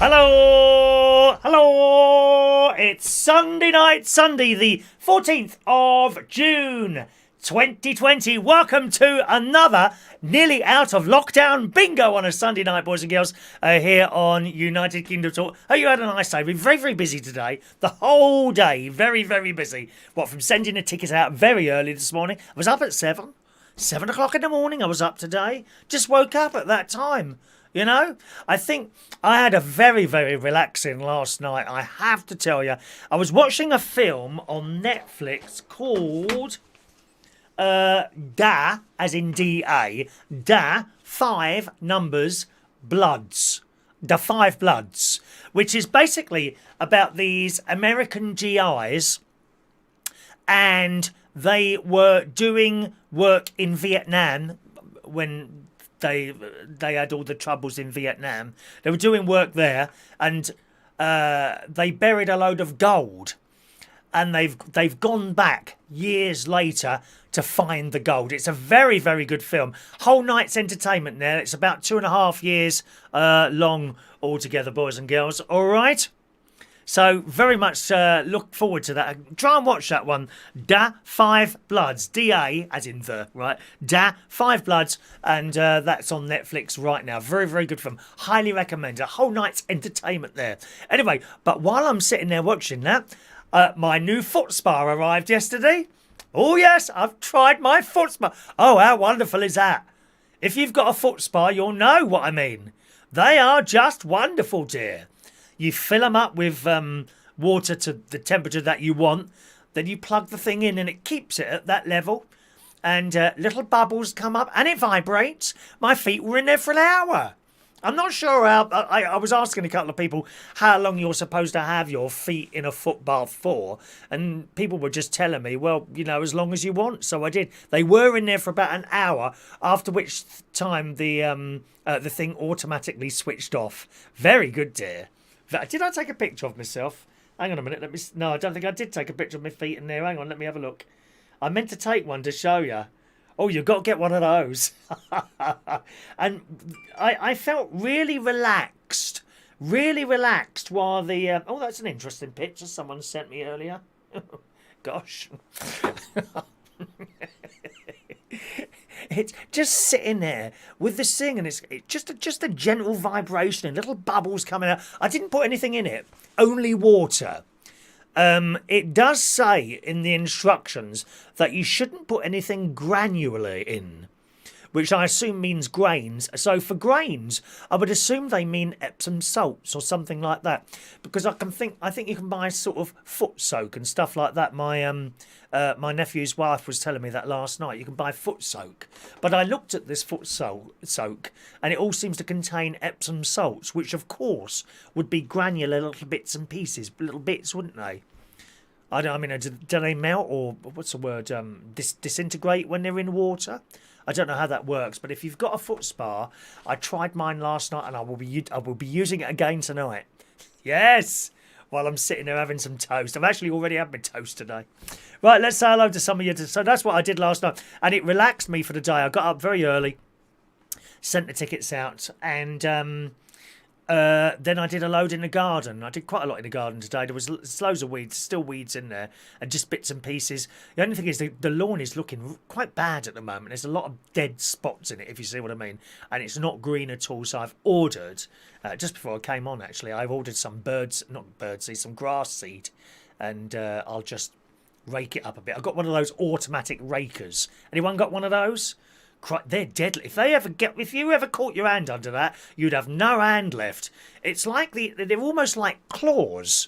Hello, hello, it's Sunday night, Sunday the 14th of June 2020. Welcome to another nearly out of lockdown bingo on a Sunday night, boys and girls, here on United Kingdom Talk. Hope you had a nice day. We've been very, very busy today. The whole day, very, very busy. What, from sending a ticket out very early this morning. I was up at 7 o'clock in the morning I was up today. Just woke up at that time. You know, I think I had a very, very relaxing last night. I have to tell you, I was watching a film on Netflix called Da, as in D-A, Da, 5 numbers, Bloods. Da 5 Bloods, which is basically about these American GIs, and they were doing work in Vietnam when they had all the troubles in Vietnam. They were doing work there, and they buried a load of gold, and they've gone back years later to find the gold. It's a very, very good film. Whole night's entertainment there. It's about 2.5 years long altogether, boys and girls. All right. So very much look forward to that. Try and watch that one. Da 5 Bloods. D-A, as in the, right? Da 5 Bloods. And that's on Netflix right now. Very, very good film. Highly recommend. A whole night's entertainment there. Anyway, but while I'm sitting there watching that, my new foot spa arrived yesterday. Oh, yes, I've tried my foot spa. Oh, how wonderful is that? If you've got a foot spa, you'll know what I mean. They are just wonderful, dear. You fill them up with water to the temperature that you want. Then you plug the thing in and it keeps it at that level. And little bubbles come up and it vibrates. My feet were in there for an hour. I'm not sure how... I was asking a couple of people how long you're supposed to have your feet in a foot bath for. And people were just telling me, well, you know, as long as you want. So I did. They were in there for about an hour, after which time the thing automatically switched off. Very good, dear. Did I take a picture of myself? Hang on a minute. No, I don't think I did take a picture of my feet in there. Hang on, let me have a look. I meant to take one to show you. Oh, you've got to get one of those. And I felt really relaxed. Really relaxed while the... oh, that's an interesting picture someone sent me earlier. Gosh. It's just sitting there with the thing, and it's just a gentle vibration and little bubbles coming out. I didn't put anything in it, only water. It does say in the instructions that you shouldn't put anything granular in, which I assume means grains. So for grains, I would assume they mean Epsom salts or something like that, because I think you can buy sort of foot soak and stuff like that. My nephew's wife was telling me that last night. You can buy foot soak, but I looked at this foot soak, and it all seems to contain Epsom salts, which of course would be granular little bits and pieces, little bits, wouldn't they? I mean, do they melt, or what's the word? Disintegrate when they're in water? I don't know how that works, but if you've got a foot spa, I tried mine last night, and I will be using it again tonight. Yes, while I'm sitting there having some toast. I've actually already had my toast today. Right, let's say hello to some of you. So that's what I did last night, and it relaxed me for the day. I got up very early, sent the tickets out, and then I did a load in the garden. I did quite a lot in the garden today. There was loads of weeds, still weeds in there, and just bits and pieces. The only thing is the lawn is looking quite bad at the moment. There's a lot of dead spots in it, if you see what I mean. And it's not green at all, so I've ordered, just before I came on actually, I've ordered some some grass seed, and I'll just rake it up a bit. I've got one of those automatic rakers. Anyone got one of those? They're deadly. If you ever caught your hand under that, you'd have no hand left. It's like they're almost like claws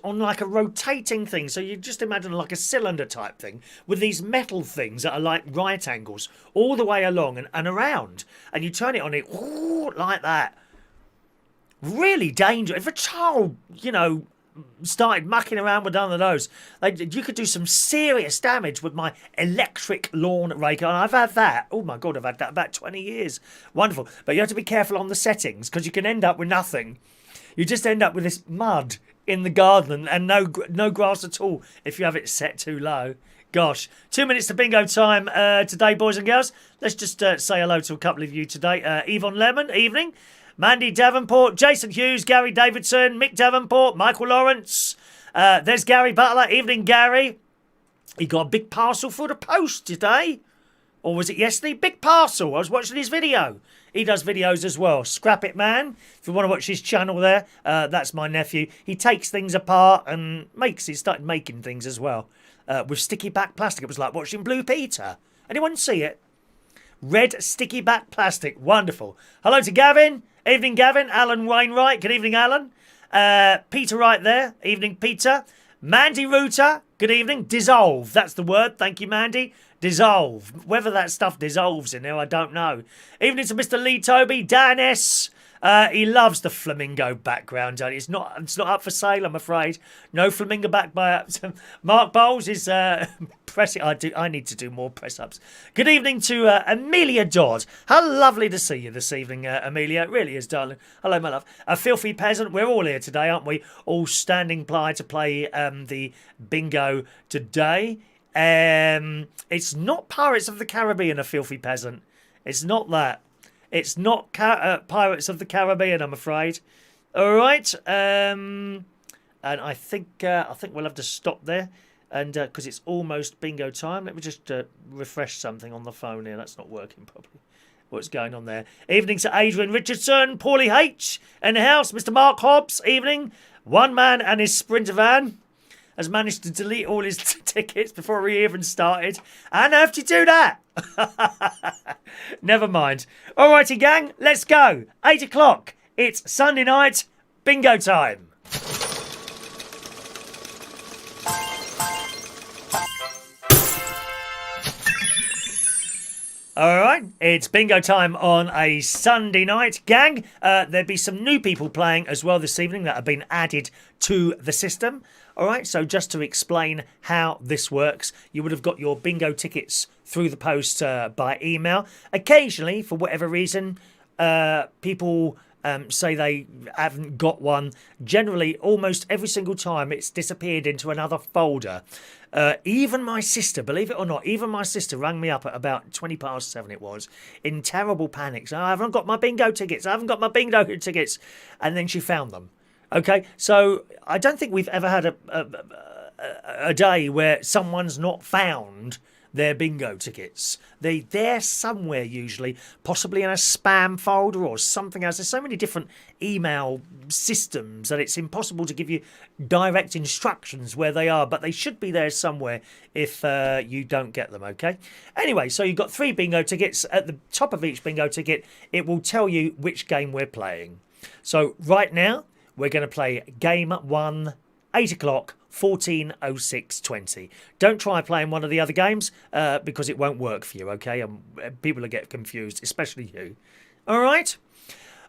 on like a rotating thing. So you just imagine like a cylinder type thing with these metal things that are like right angles all the way along and around. And you turn it on it like that. Really dangerous. If a child, you know, started mucking around with one of those, you could do some serious damage with my electric lawn raker. And I've had that. Oh my God, I've had that about 20 years. Wonderful. But you have to be careful on the settings, because you can end up with nothing. You just end up with this mud in the garden and no grass at all if you have it set too low. Gosh, 2 minutes to bingo time today, boys and girls. Let's just say hello to a couple of you today. Yvonne Lemon, evening. Mandy Davenport, Jason Hughes, Gary Davidson, Mick Davenport, Michael Lawrence. There's Gary Butler. Evening, Gary. He got a big parcel for the post today. Or was it yesterday? Big parcel. I was watching his video. He does videos as well. Scrap It Man. If you want to watch his channel there, that's my nephew. He takes things apart and he started making things as well. With sticky back plastic. It was like watching Blue Peter. Anyone see it? Red sticky back plastic. Wonderful. Hello to Gavin. Evening, Gavin. Alan Wainwright. Good evening, Alan. Peter right there. Evening, Peter. Mandy Rooter. Good evening. Dissolve. That's the word. Thank you, Mandy. Dissolve. Whether that stuff dissolves in there, I don't know. Evening to Mr. Lee Toby. Dan S. He loves the flamingo background. It's not up for sale, I'm afraid. No flamingo back by Mark Bowles is pressing. I need to do more press ups. Good evening to Amelia Dodd. How lovely to see you this evening, Amelia. It really is, darling. Hello, my love. A filthy peasant. We're all here today, aren't we? All standing by to play the bingo today. It's not Pirates of the Caribbean, a filthy peasant. It's not that. It's not Pirates of the Caribbean, I'm afraid. All right, and I think we'll have to stop there, and because it's almost bingo time. Let me just refresh something on the phone here. That's not working properly. What's going on there? Evening to Adrian Richardson, Paulie H in the house, Mr. Mark Hobbs. Evening. One man and his Sprinter van has managed to delete all his tickets before he even started. How on earth do you do that? Never mind. Alrighty, gang, let's go. 8 o'clock. It's Sunday night, bingo time. Alright, it's bingo time on a Sunday night, gang. There'll be some new people playing as well this evening that have been added to the system. Alright, so just to explain how this works, you would have got your bingo tickets through the post by email. Occasionally, for whatever reason, people say they haven't got one. Generally, almost every single time, it's disappeared into another folder. Even my sister, believe it or not, even my sister rang me up at about 7:20 it was, in terrible panic. So, I haven't got my bingo tickets. I haven't got my bingo tickets. And then she found them. Okay, so I don't think we've ever had a day where someone's not found their bingo tickets. They're somewhere usually, possibly in a spam folder or something else. There's so many different email systems that it's impossible to give you direct instructions where they are, but they should be there somewhere if you don't get them, okay? Anyway, so you've got 3 bingo tickets. At the top of each bingo ticket, it will tell you which game we're playing. So right now, we're going to play game 1, 8 o'clock, 14:06:20. Don't try playing one of the other games because it won't work for you, okay? People will get confused, especially you. All right?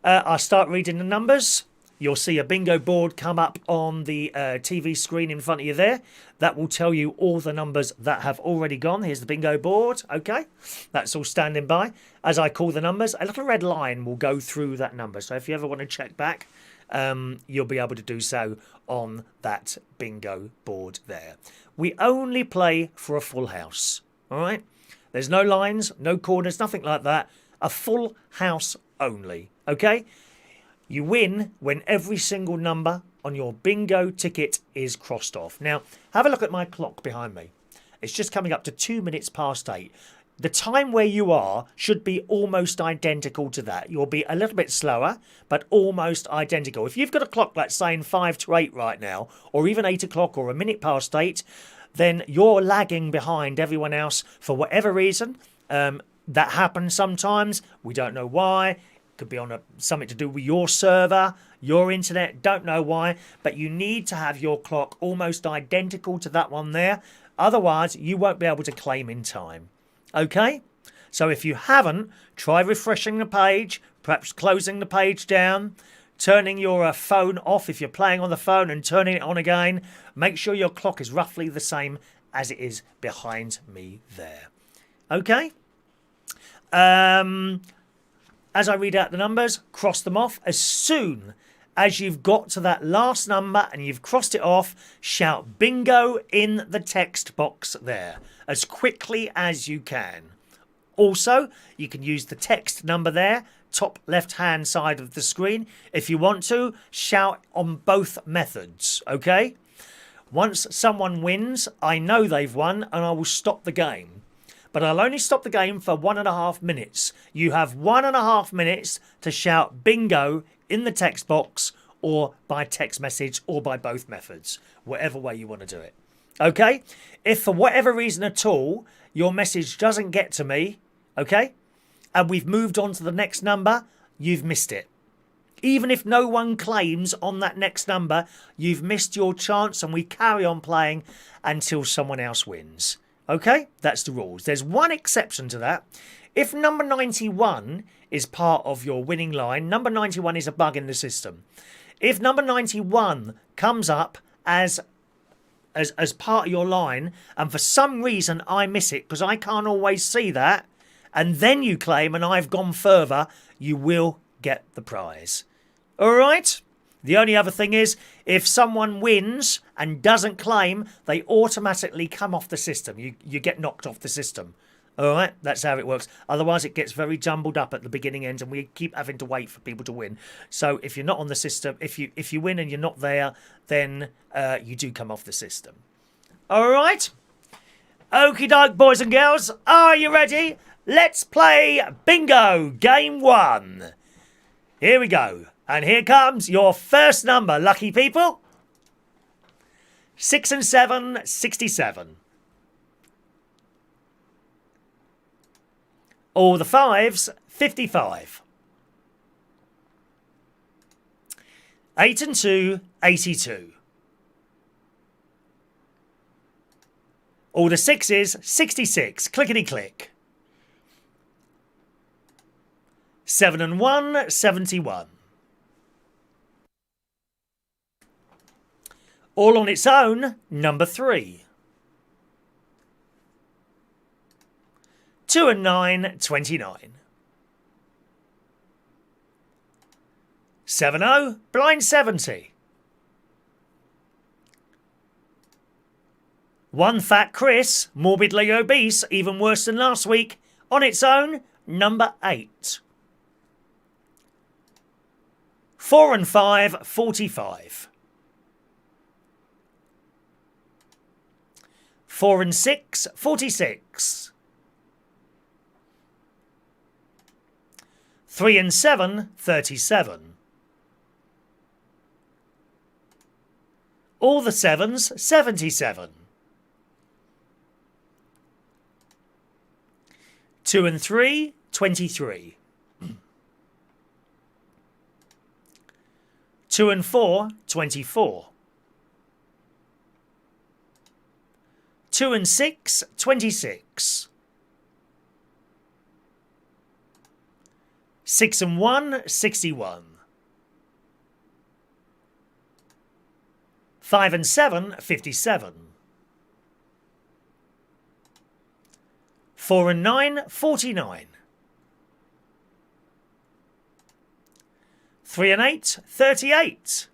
I'll start reading the numbers. You'll see a bingo board come up on the TV screen in front of you there. That will tell you all the numbers that have already gone. Here's the bingo board, okay? That's all standing by. As I call the numbers, a little red line will go through that number. So if you ever want to check back, you'll be able to do so on that bingo board there. We only play for a full house, all right? There's no lines, no corners, nothing like that. A full house only, okay? You win when every single number on your bingo ticket is crossed off. Now, have a look at my clock behind me. It's just coming up to 2 minutes past 8. The time where you are should be almost identical to that. You'll be a little bit slower, but almost identical. If you've got a clock that's saying 5 to 8 right now, or even 8 o'clock or a minute past 8, then you're lagging behind everyone else for whatever reason. That happens sometimes. We don't know why. Could be on something to do with your server, your internet, don't know why. But you need to have your clock almost identical to that one there. Otherwise, you won't be able to claim in time. Okay? So if you haven't, try refreshing the page, perhaps closing the page down, turning your phone off if you're playing on the phone and turning it on again. Make sure your clock is roughly the same as it is behind me there. Okay? As I read out the numbers, cross them off. As soon as you've got to that last number and you've crossed it off, shout bingo in the text box there as quickly as you can. Also, you can use the text number there top left-hand side of the screen. If you want to, shout on both methods, okay? Once someone wins, I know they've won, and I will stop the game. But I'll only stop the game for 1.5 minutes. You have 1.5 minutes to shout bingo in the text box, or by text message, or by both methods. Whatever way you want to do it. Okay? If for whatever reason at all, your message doesn't get to me, okay, and we've moved on to the next number, you've missed it. Even if no one claims on that next number, you've missed your chance, and we carry on playing until someone else wins. Okay? That's the rules. There's one exception to that. If number 91 is part of your winning line, number 91 is a bug in the system. If number 91 comes up as part of your line, and for some reason I miss it because I can't always see that, and then you claim and I've gone further, you will get the prize. Alright? The only other thing is, if someone wins and doesn't claim, they automatically come off the system. You get knocked off the system. Alright? That's how it works. Otherwise it gets very jumbled up at the beginning end, and we keep having to wait for people to win. So if you're not on the system, if you win and you're not there, then you do come off the system. Alright? Okie doke, boys and girls. Are you ready? Let's play bingo game 1. Here we go. And here comes your first number, lucky people. 6 and 7, 67. All the 5s, 55. 8 and 2, 82. All the 6s, 66. Clickety click. 7 and 1, 71. All on its own, number 3. 2 and 9, 29. 7-0, blind 70. 1 fat Chris, morbidly obese, even worse than last week, on its own, number 8. 4 and 5, 45. 4 and 6, 46. 3 and 7, 37. All the 7s, 77. 2 and 3, 23. 2 and 4, 24. 2 and 6, 26. 6 and 1, 61. 5 and 7, 57. 4 and 9, 49. 3 and 8, 38.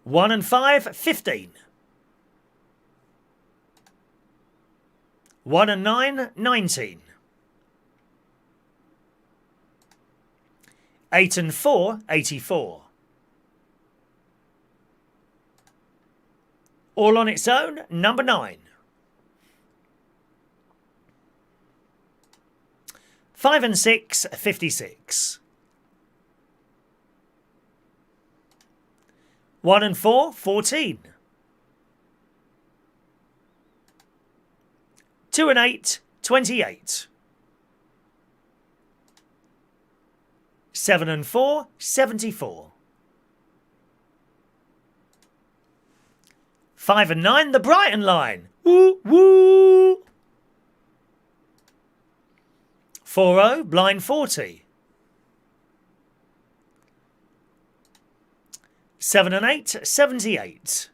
1 and 5, 15. 1 and 9, 19. 8 and 4, 84. All on its own, number 9. 5 and 6, 56. 1 and 4, 14. 2 and 8, 28. 7 and 4, 74. 5 and 9, the Brighton line. Woo, woo. 4-0, blind 40. 7 and 8, 78.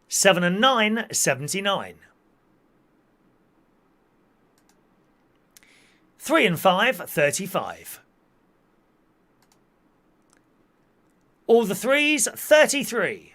7 and 9, 79. 3 and 5, 35. All the 3s, 33.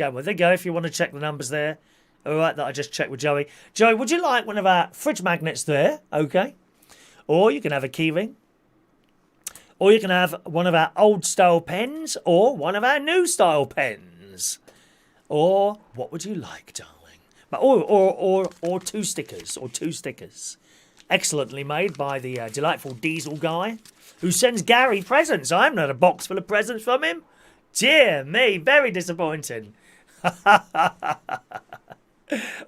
Go with it. Go if you want to check the numbers there. All right, that I just checked with Joey. Joey, would you like one of our fridge magnets there? Okay. Or you can have a keyring. Or you can have one of our old style pens or one of our new style pens. Or what would you like, darling? But or two stickers. Or two stickers. Excellently made by the delightful Diesel guy who sends Gary presents. I'm not a box full of presents from him. Dear me, very disappointing.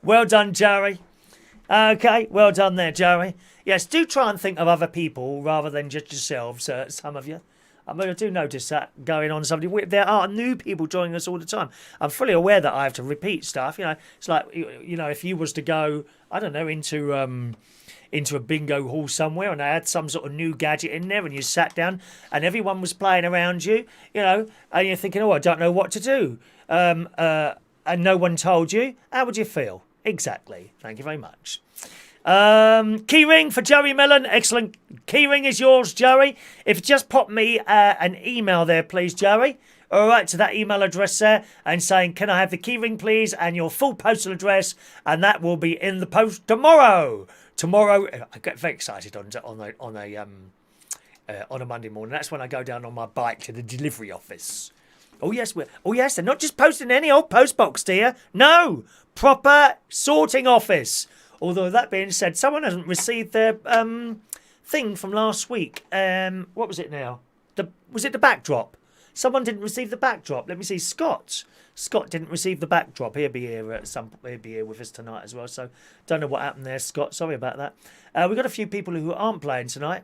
Well done, Jerry. Okay, well done there, Jerry. Yes, do try and think of other people rather than just yourselves, some of you. I mean, I do notice that going on. There are new people joining us all the time. I'm fully aware that I have to repeat stuff. You know, it's like, you know, if you was to go, I don't know, into a bingo hall somewhere and they had some sort of new gadget in there and you sat down and everyone was playing around you, you know, and you're thinking, oh, I don't know what to do. And no one told you, how would you feel? Exactly. Thank you very much. Keyring for Joey Mellon. Excellent. Keyring is yours, Joey. If you just pop me an email there, please, Joey. All right, to that email address there and saying, can I have the keyring, please, and your full postal address, and that will be in the post tomorrow. Tomorrow, I get very excited on a Monday morning. That's when I go down on my bike to the delivery office. Oh yes, they're not just posting any old post box, dear. No, proper sorting office. Although that being said, someone hasn't received their thing from last week. What was it now? Was it the backdrop? Someone didn't receive the backdrop. Let me see. Scott didn't receive the backdrop. He'll be here with us tonight as well. So don't know what happened there, Scott. Sorry about that. We've got a few people who aren't playing tonight,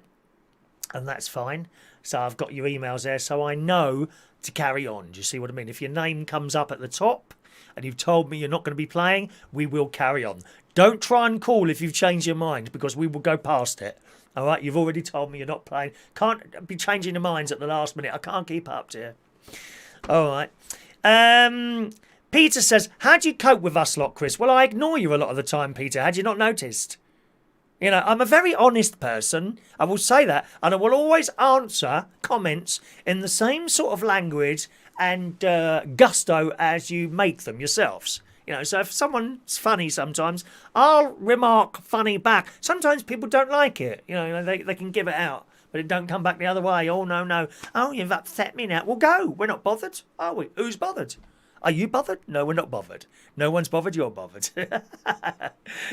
and that's fine. So I've got your emails there, so I know to carry on. Do you see what I mean? If your name comes up at the top and you've told me you're not going to be playing, we will carry on. Don't try and call if you've changed your mind because we will go past it. All right, you've already told me you're not playing. Can't be changing your minds at the last minute. I can't keep up, dear. All right. Peter says, how do you cope with us lot, Chris? Well, I ignore you a lot of the time, Peter. Had you not noticed? You know, I'm a very honest person. I will say that. And I will always answer comments in the same sort of language and gusto as you make them yourselves. You know, so if someone's funny sometimes, I'll remark funny back. Sometimes people don't like it. You know, they can give it out, but it don't come back the other way. Oh, no. Oh, you've upset me now. Well, go. We're not bothered, are we? Who's bothered? Are you bothered? No, we're not bothered. No one's bothered, you're bothered.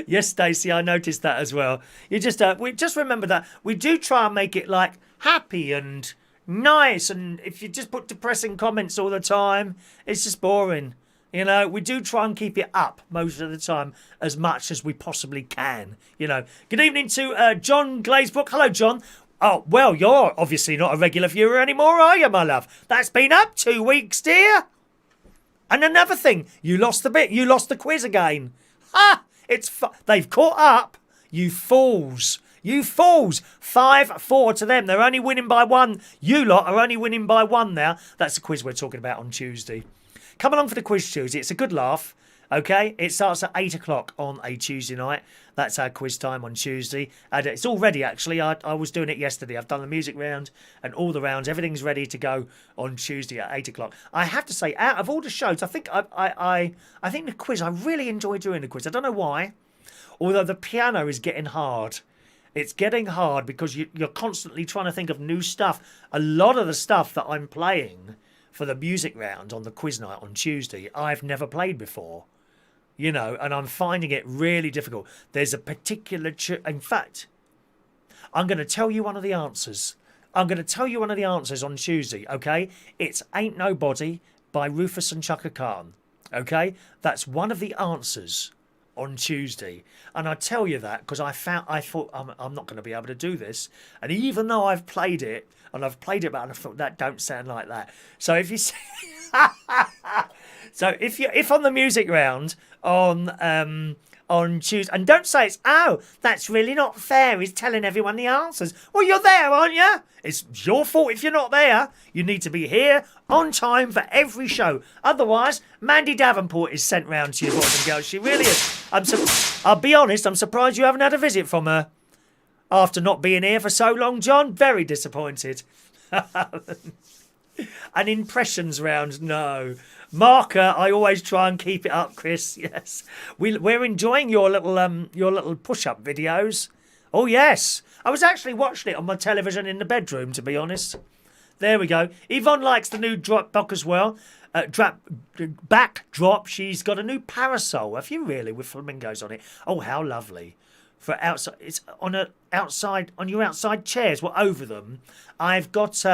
Yes, Stacey, I noticed that as well. You just we just remember that we do try and make it like happy and nice, and if you just put depressing comments all the time, it's just boring. You know, we do try and keep it up most of the time as much as we possibly can. You know, good evening to John Glazebrook. Hello, John. Oh, well, you're obviously not a regular viewer anymore, are you, my love? That's been up 2 weeks, dear. And another thing, you lost the quiz again. Ha! They've caught up. You fools. 5-4 to them. They're only winning by 1. You lot are only winning by 1 now. That's the quiz we're talking about on Tuesday. Come along for the quiz Tuesday. It's a good laugh. Okay, it starts at 8 o'clock on a Tuesday night. That's our quiz time on Tuesday. And it's all ready, actually. I was doing it yesterday. I've done the music round and all the rounds. Everything's ready to go on Tuesday at 8 o'clock. I have to say, out of all the shows, I think I think the quiz, I really enjoy doing the quiz. I don't know why. Although the piano is getting hard. It's getting hard because you're constantly trying to think of new stuff. A lot of the stuff that I'm playing for the music round on the quiz night on Tuesday, I've never played before. You know, and I'm finding it really difficult. There's a particular... In fact, I'm going to tell you one of the answers. I'm going to tell you one of the answers on Tuesday, okay? It's Ain't Nobody by Rufus and Chaka Khan, okay? That's one of the answers on Tuesday. And I tell you that because I thought I'm not going to be able to do this. And even though I've played it, and I've played it, but I thought that don't sound like that. So if you say... So if on the music round on Tuesday, and don't say it's, oh, that's really not fair, he's telling everyone the answers. Well, you're there, aren't you? It's your fault if you're not there. You need to be here on time for every show. Otherwise, Mandy Davenport is sent round to you, boys and girls. She really is. I'll be honest, I'm surprised you haven't had a visit from her after not being here for so long, John. Very disappointed. An impressions round, no. Marker, I always try and keep it up, Chris. Yes, we're enjoying your little push-up videos. Oh yes, I was actually watching it on my television in the bedroom, to be honest. There we go. Yvonne likes the new book as well. Backdrop. She's got a new parasol. Have you really, with flamingos on it? Oh, how lovely. For outside, it's on your outside chairs. Well, over them, I've got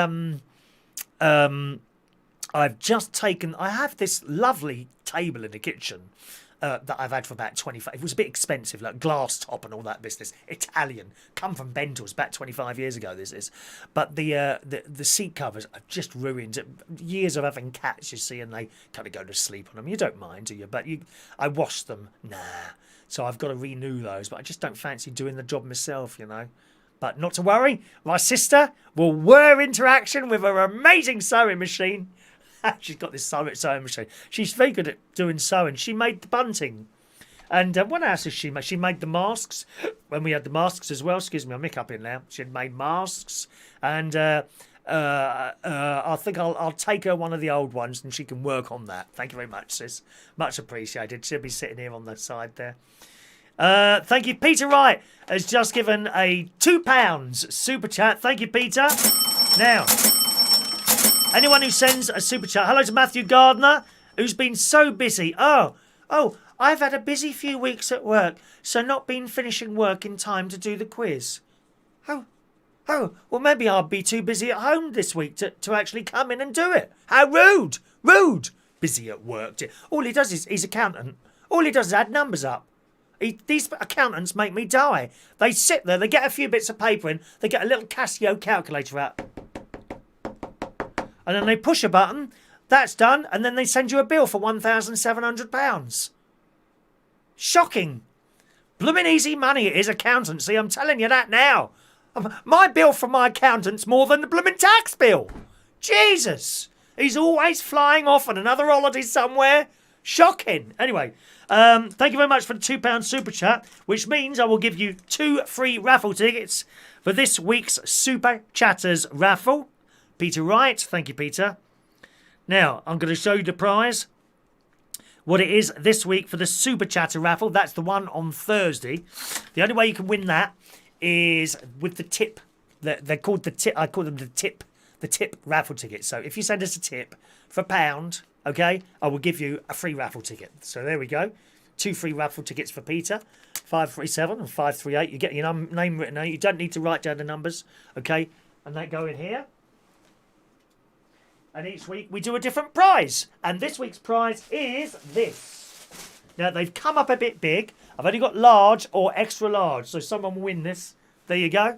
I've just taken. I have this lovely table in the kitchen that I've had for about 25. It was a bit expensive, like glass top and all that business. Italian, come from Bentel's about 25 years ago. This is, but the seat covers are just ruined. Years of having cats, you see, and they kind of go to sleep on them. You don't mind, do you? But I wash them. Nah. So I've got to renew those, but I just don't fancy doing the job myself, you know. But not to worry, my sister will whir into action with her amazing sewing machine. She's got this sewing machine. She's very good at doing sewing. She made the bunting. And what else has she made? She made the masks. When we had the masks as well. Excuse me, I'm hiccuping now. She had made masks. And I think I'll take her one of the old ones and she can work on that. Thank you very much, sis. Much appreciated. She'll be sitting here on the side there. Thank you. Peter Wright has just given a £2 super chat. Thank you, Peter. Now, anyone who sends a super chat. Hello to Matthew Gardner, who's been so busy. Oh, I've had a busy few weeks at work, so not been finishing work in time to do the quiz. Oh, well, maybe I'll be too busy at home this week to actually come in and do it. How rude. Rude. Busy at work. All he does is, he's accountant. All he does is add numbers up. These accountants make me die. They sit there, they get a few bits of paper in, they get a little Casio calculator out. And then they push a button, that's done, and then they send you a bill for £1,700. Shocking. Blooming easy money it is, accountancy, I'm telling you that now. My bill from my accountant's more than the blooming tax bill. Jesus. He's always flying off on another holiday somewhere. Shocking. Anyway, thank you very much for the £2 super chat, which means I will give you 2 free raffle tickets for this week's Super Chatters raffle. Peter Wright, thank you, Peter. Now, I'm going to show you the prize. What it is this week for the Super Chatter raffle. That's the one on Thursday. The only way you can win that is with the tip. They're called the tip. I call them the tip raffle ticket. So if you send us a tip for £1, okay, I will give you a free raffle ticket. So there we go. 2 free raffle tickets for Peter. 537 and 538. You get your name written out. You don't need to write down the numbers, okay? And they go in here. And each week we do a different prize. And this week's prize is this. Now, they've come up a bit big. I've only got large or extra large. So someone will win this. There you go.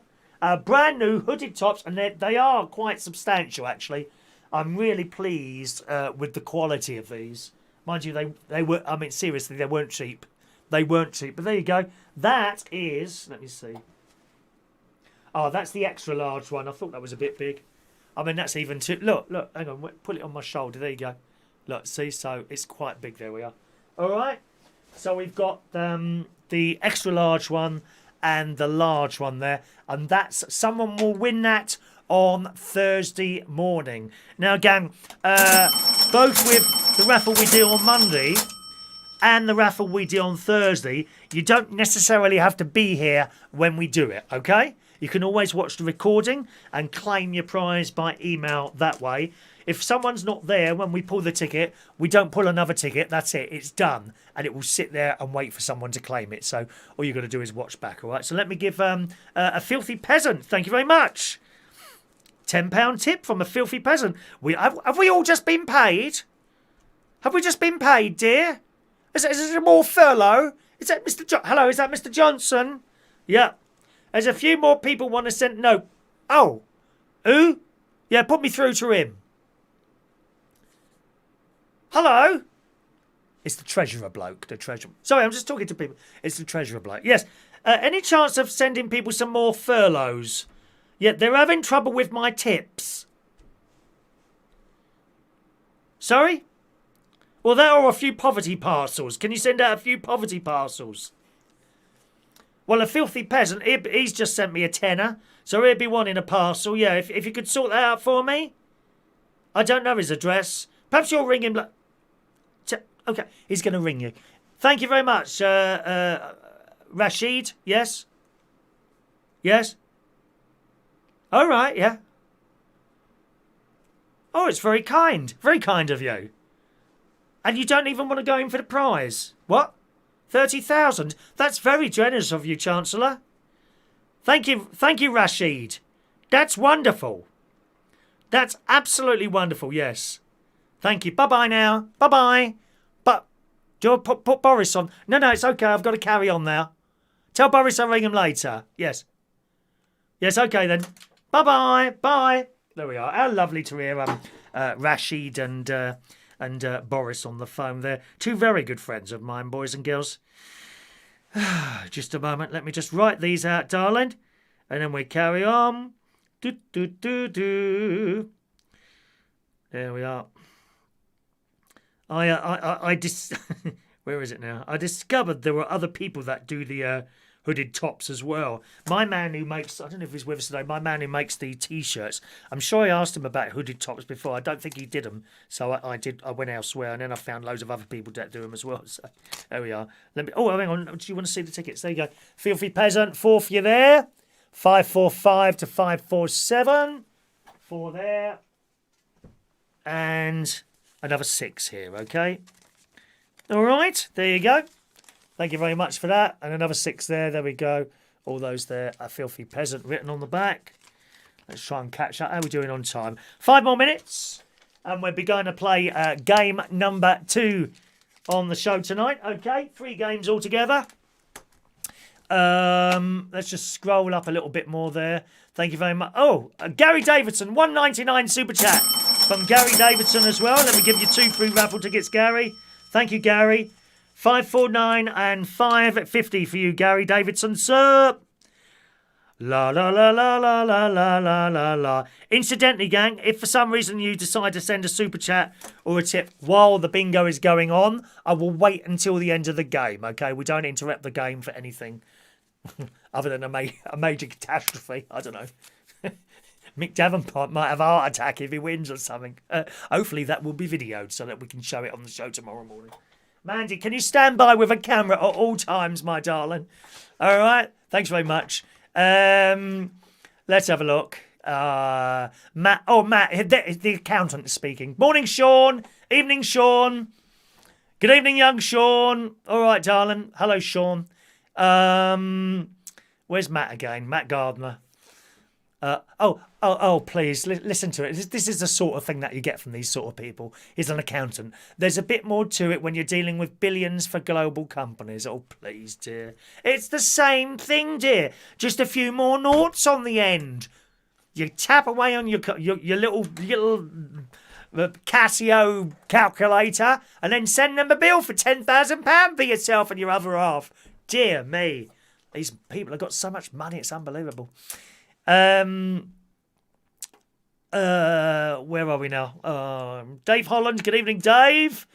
Brand new hooded tops. And they are quite substantial, actually. I'm really pleased with the quality of these. Mind you, they were, I mean, seriously, they weren't cheap. They weren't cheap. But there you go. That is, let me see. Oh, that's the extra large one. I thought that was a bit big. I mean, that's even too... Look, hang on. Put it on my shoulder. There you go. Look, see? So it's quite big. There we are. All right. So we've got the extra large one and the large one there. And that's... Someone will win that on Thursday morning. Now, again, both with the raffle we do on Monday and the raffle we do on Thursday, you don't necessarily have to be here when we do it, okay? You can always watch the recording and claim your prize by email that way. If someone's not there when we pull the ticket, we don't pull another ticket. That's it. It's done. And it will sit there and wait for someone to claim it. So all you've got to do is watch back, all right? So let me give a filthy peasant. Thank you very much. £10 tip from a filthy peasant. Have we all just been paid? Have we just been paid, dear? Is it more furlough? Is that Mr. Hello, is that Mr. Johnson? Yeah. There's a few more people want to send... No. Oh. Who? Yeah, put me through to him. Hello? It's the treasurer bloke. The treasurer... Sorry, I'm just talking to people. It's the treasurer bloke. Yes. Any chance of sending people some more furloughs? Yeah, they're having trouble with my tips. Sorry? Well, there are a few poverty parcels. Can you send out a few poverty parcels? Well, a filthy peasant, he's just sent me a tenner, so he'll be wanting a parcel. Yeah, if you could sort that out for me. I don't know his address. Perhaps you'll ring him. Okay, he's going to ring you. Thank you very much, Rashid. Yes? Yes? All right, yeah. Oh, it's very kind. Very kind of you. And you don't even want to go in for the prize. What? 30,000? That's very generous of you, Chancellor. Thank you, Rashid. That's wonderful. That's absolutely wonderful, yes. Thank you. Bye-bye now. Bye-bye. But do I put Boris on? No, it's okay. I've got to carry on now. Tell Boris I'll ring him later. Yes. Yes, okay then. Bye-bye. Bye. There we are. How lovely to hear Rashid and Boris on the phone. They're two very good friends of mine, boys and girls. Just a moment. Let me just write these out, darling. And then we carry on. Do. There we are. Where is it now? I discovered there were other people that do the hooded tops as well. My man who makes, I don't know if he's with us today, my man who makes the T-shirts, I'm sure I asked him about hooded tops before. I don't think he did them. So I went elsewhere, and then I found loads of other people that do them as well. So there we are. Hang on. Do you want to see the tickets? There you go. Filthy Peasant, 4 for you there. 545 to 547. 4 there. And another 6 here, okay? All right, there you go. Thank you very much for that. And another 6 there. There we go. All those there. A Filthy Peasant written on the back. Let's try and catch up. How are we doing on time? 5 more minutes. And we'll be going to play game number 2 on the show tonight. Okay, 3 games altogether. Let's just scroll up a little bit more there. Thank you very much. Oh, Gary Davidson, 199 super chat from Gary Davidson as well. Let me give you 2 free raffle tickets, Gary. Thank you, Gary. 549 and 550 for you, Gary Davidson, sir. La la la la la la la la la la. Incidentally, gang, if for some reason you decide to send a super chat or a tip while the bingo is going on, I will wait until the end of the game. Okay, we don't interrupt the game for anything other than a major catastrophe. I don't know. Mick Davenport might have a heart attack if he wins or something. Hopefully that will be videoed so that we can show it on the show tomorrow morning. Mandy, can you stand by with a camera at all times, my darling? All right. Thanks very much. Let's have a look. Matt. Oh, Matt, the accountant is speaking. Morning, Sean. Evening, Sean. Good evening, young Sean. All right, darling. Hello, Sean. Where's Matt again? Matt Gardner. Please, listen to it. This is the sort of thing that you get from these sort of people. He's an accountant. There's a bit more to it when you're dealing with billions for global companies. Oh, please, dear. It's the same thing, dear. Just a few more noughts on the end. You tap away on your little Casio calculator and then send them a bill for £10,000 for yourself and your other half. Dear me. These people have got so much money, it's unbelievable. Where are we now? Dave Holland. Good evening, Dave.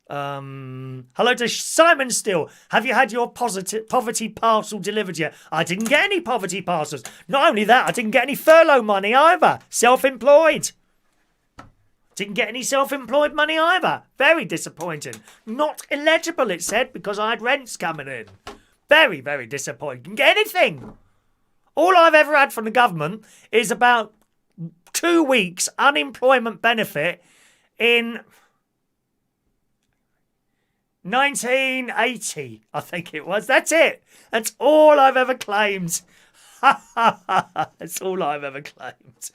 Hello to Simon Still. Have you had your poverty parcel delivered yet? I didn't get any poverty parcels. Not only that, I didn't get any furlough money either. Self-employed. Didn't get any self-employed money either. Very disappointing. Not eligible, it said, because I had rents coming in. Very, very disappointing. Didn't get anything. All I've ever had from the government is about 2 weeks unemployment benefit in 1980, I think it was. That's it. That's all I've ever claimed. That's all I've ever claimed.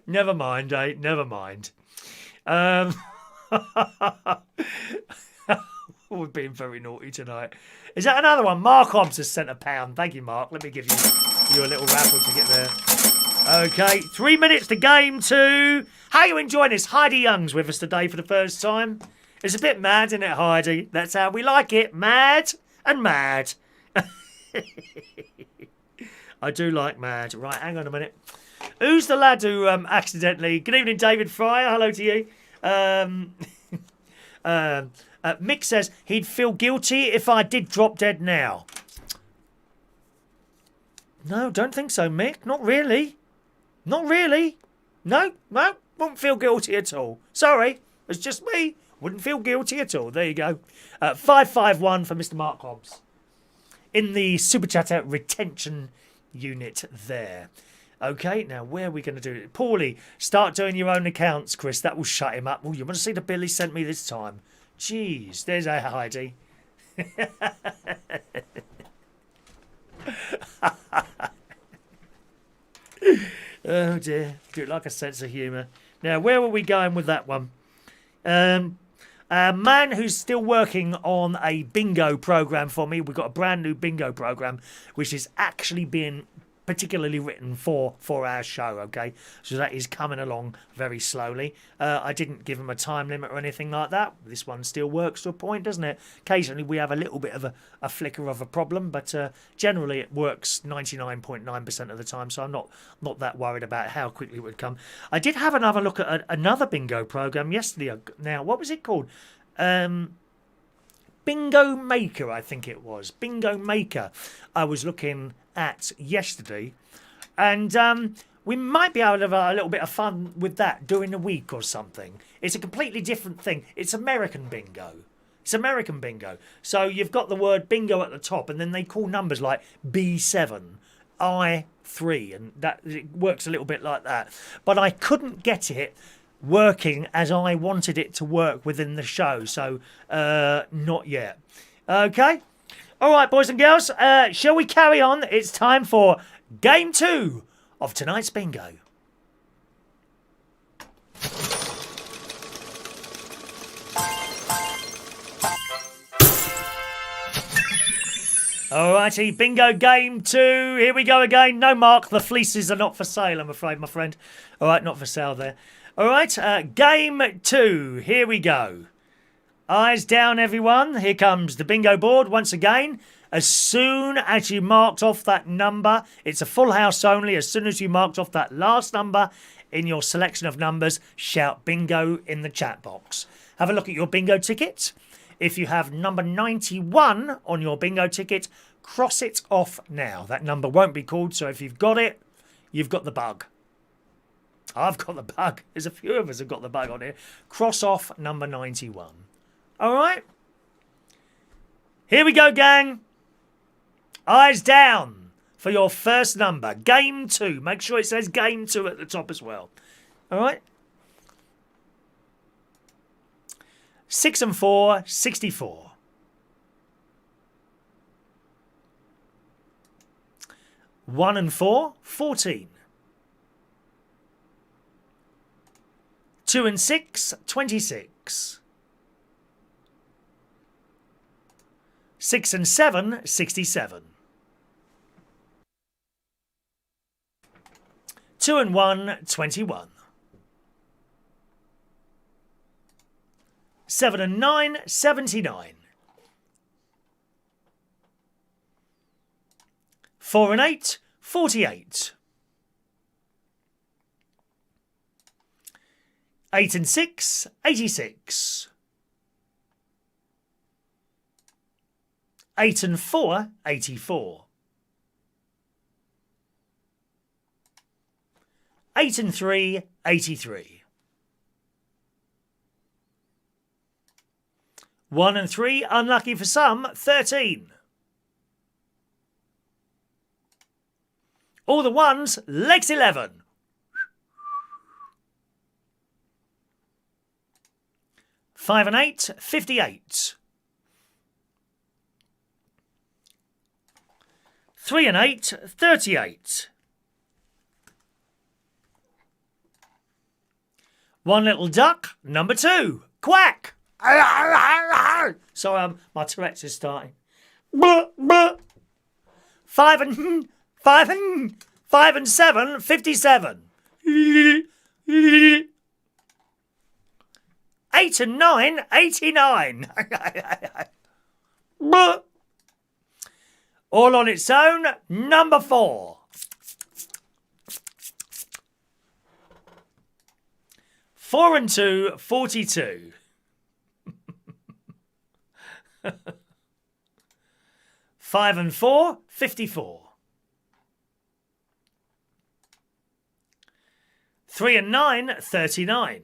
Never mind, eh? Never mind. We're being very naughty tonight. Is that another one? Mark Hobbs has sent £1. Thank you, Mark. Let me give you a little raffle to get there. Okay, 3 minutes to game 2. How are you enjoying this? Heidi Young's with us today for the first time. It's a bit mad, isn't it, Heidi? That's how we like it. Mad and mad. I do like mad. Right, hang on a minute. Who's the lad who accidentally... Good evening, David Fryer. Hello to you. Mick says he'd feel guilty if I did drop dead now. No, don't think so, Mick. Not really. Not really. No, wouldn't feel guilty at all. Sorry, it's just me. Wouldn't feel guilty at all. There you go. 551 for Mr. Mark Hobbs. In the Super Chatter retention unit there. Okay, now where are we going to do it? Paulie, start doing your own accounts, Chris. That will shut him up. Oh, you want to see the bill he sent me this time? Jeez, there's a Heidi. Oh dear, do it like a sense of humour. Now, where were we going with that one? A man who's still working on a bingo program for me. We've got a brand new bingo program, which is actually being particularly written for our show, okay? So that is coming along very slowly. I didn't give him a time limit or anything like that. This one still works to a point, doesn't it? Occasionally we have a little bit of a flicker of a problem, but generally it works 99.9% of the time, so I'm not that worried about how quickly it would come. I did have another look at another bingo program yesterday. Now, what was it called? Bingo Maker, I think it was. Bingo Maker I was looking at yesterday. And we might be able to have a little bit of fun with that during the week or something. It's a completely different thing. It's American bingo. It's American bingo. So you've got the word bingo at the top, and then they call numbers like B7, I3, and that it works a little bit like that. But I couldn't get it working as I wanted it to work within the show, so not yet. Okay, all right, boys and girls, shall we carry on? It's time for game 2 of tonight's bingo. Alrighty, bingo game 2. Here we go again. No, Mark, the fleeces are not for sale, I'm afraid, my friend. All right, not for sale there. All right, game 2. Here we go. Eyes down, everyone. Here comes the bingo board once again. As soon as you marked off that number, it's a full house only. As soon as you marked off that last number in your selection of numbers, shout bingo in the chat box. Have a look at your bingo ticket. If you have number 91 on your bingo ticket, cross it off now. That number won't be called, so if you've got it, you've got the bug. I've got the bug. There's a few of us have got the bug on here. Cross off number 91. All right. Here we go, gang. Eyes down for your first number. Game 2. Make sure it says game 2 at the top as well. All right. 6 and 4, 64. 1 and 4, 14. 2 and 6, 26. 6 and 7, 67. 2 and 1, 21. 7 and 9, 79. 4 and 8, 48. 8 and 6, 86. 8 and 4, 84. 8 and 3, 83. 1 and 3, unlucky for some, 13. All the ones, legs 11. 5 and 8, 58. 3 and 8, 38. 1 little duck, number 2, quack. Sorry, my Tourette's is starting. 5 and 7, 57. 8 and 9, 89. All on its own, number 4. 4 and 2, 42. 5 and 4, 54. 3 and 9, 39.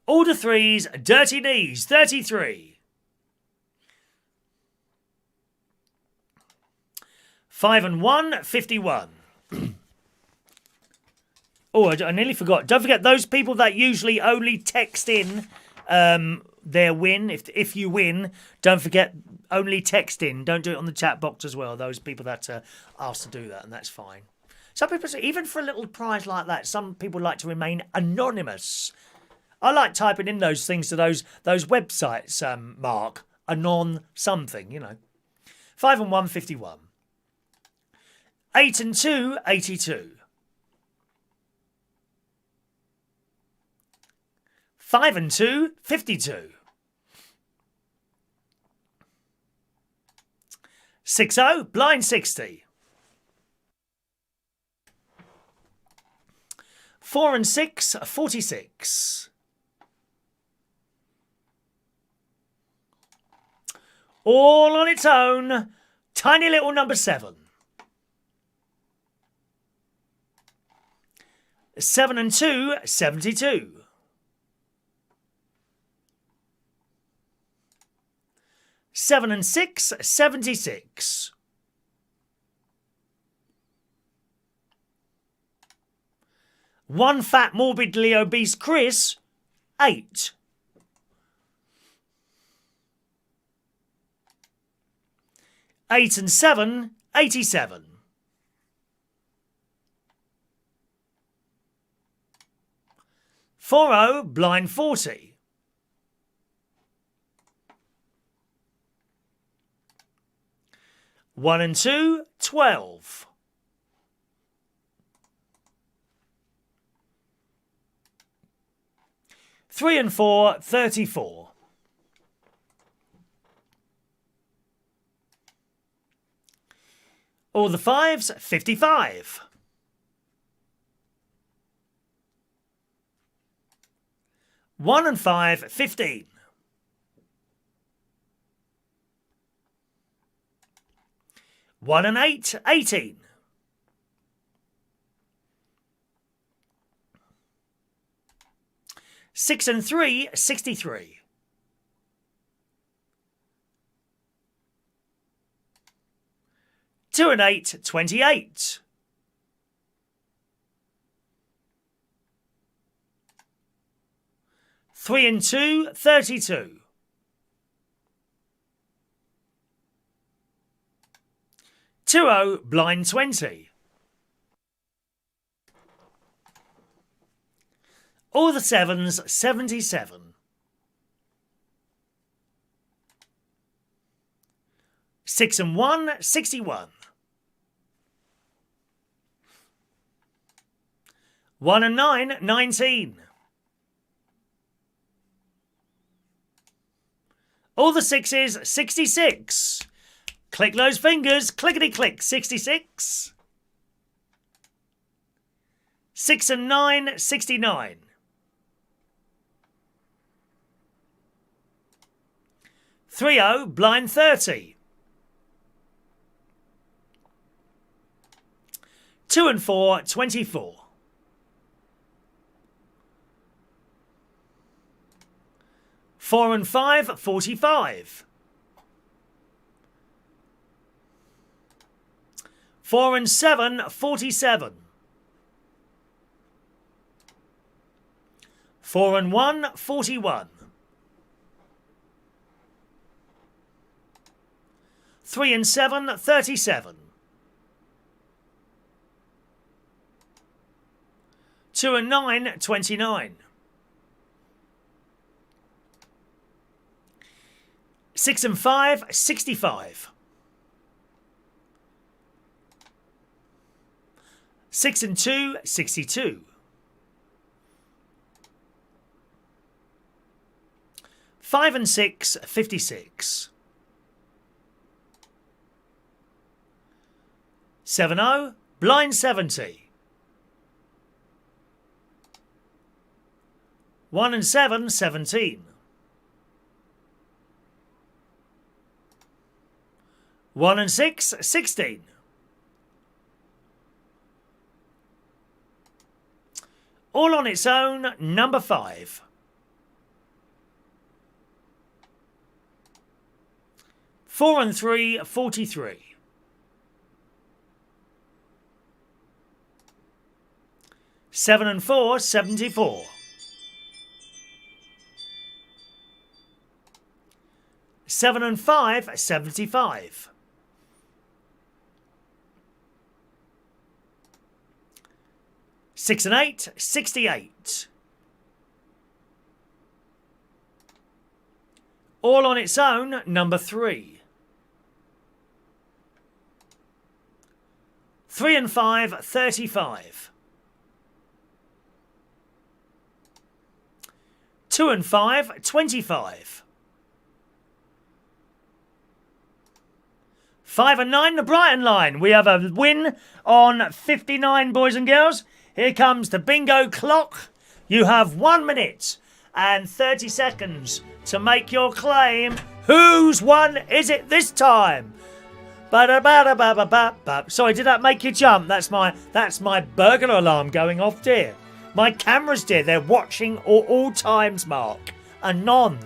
All the threes, dirty knees, 33. 5 and 1, 51. Oh, I nearly forgot. Don't forget, those people that usually only text in their win, if you win, don't forget, only text in. Don't do it on the chat box as well. Those people that are asked to do that, and that's fine. Some people say, even for a little prize like that, some people like to remain anonymous. I like typing in those things to those websites, Mark. Anon something, you know. 5 and 1, 51. 8 and 2, 82. 5 and 2, 52. 6-0, blind 60. 4 and 6, 46. All on its own, tiny little number 7. 7 and 2, 72. 7 and 6, 76. 1 fat, morbidly obese Chris, 8. 8 and 7, 87. 4-0, blind 40. 1 and 2, 12. 3 and 4, 34. 'All the 5s, 55. 1 and 5, 15. 1 and 8, 18. 6 and 3, 63. 2 and 8, 28. 3 and 2, 32. 2-0, blind 20. All the 7s, 77. 6 and 1, 61. 1 and 9, 19. All the 6s, 66. Click those fingers, clickety-click, 66. 6 and 9, 69. 3-0, blind 30. 2 and 4, 24. 4 and 5, 45. 4 and 7, 47. 4 and 1, 41. 3 and 7, 37. 2 and 9, 29. 6 and 5, 65. 6 and 2, 62. 5 and 6, 56. 7-0, blind 70. 1 and 7, 17. 1 and 6, 16. All on its own, number 5. Four and 3, 43. 7 and 4, 74. 7 and 5, 75. 6 and 8, 68. All on its own, number 3. 3 and 5, 35. 2 and 5, 25. 5 and 9, the Brighton line. We have a win on 59, boys and girls. Here comes the bingo clock. You have 1 minute and 30 seconds to make your claim. Whose one is it this time? Ba-da-ba-da-ba-ba-ba-ba. Sorry, did that make you jump? That's my burglar alarm going off, dear. My cameras, dear, they're watching all times, Mark. Anon.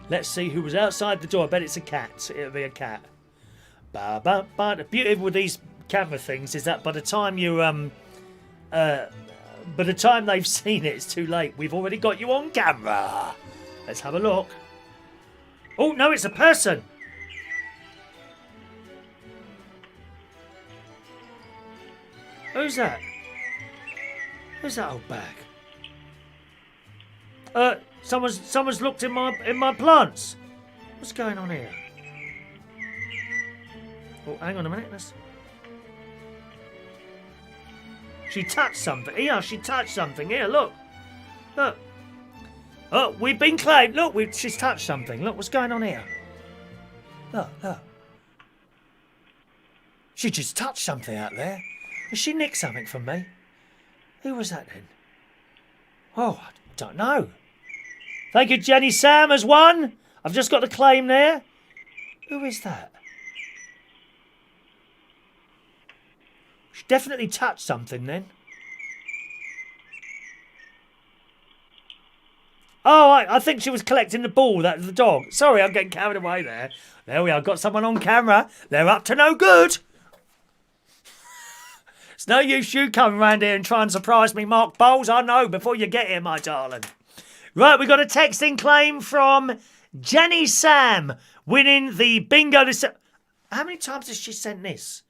Let's see who was outside the door. I bet it's a cat. It'll be a cat. The beauty with these camera things is that by the time they've seen it, it's too late. We've already got you on camera. Let's have a look. Oh, no, it's a person. Who's that? Who's that old bag? Someone's looked in my plants. What's going on here? Oh, hang on a minute. She touched something. Yeah, she touched something. Here, look. Look. Oh, we've been claimed. Look, she's touched something. Look, what's going on here? Look. She just touched something out there. Has she nicked something from me? Who was that then? Oh, I don't know. Thank you, Jenny. Sam has won. I've just got the claim there. Who is that? She definitely touched something then. Oh, I think she was collecting the ball, the dog. Sorry, I'm getting carried away there. There we are, got someone on camera. They're up to no good. It's no use you coming around here and try and surprise me, Mark Bowles. I know before you get here, my darling. Right, we got a texting claim from Jenny Sam winning the bingo. How many times has she sent this?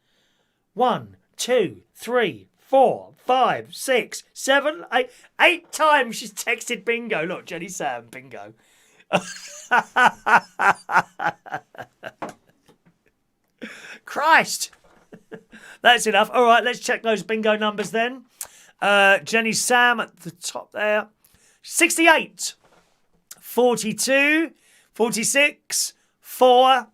1, 2, 3, 4, 5, 6, 7, 8. 8 times she's texted bingo. Look, Jenny Sam, bingo. Christ. That's enough. All right, let's check those bingo numbers then. Jenny Sam at the top there. 68, 42, 46, 4,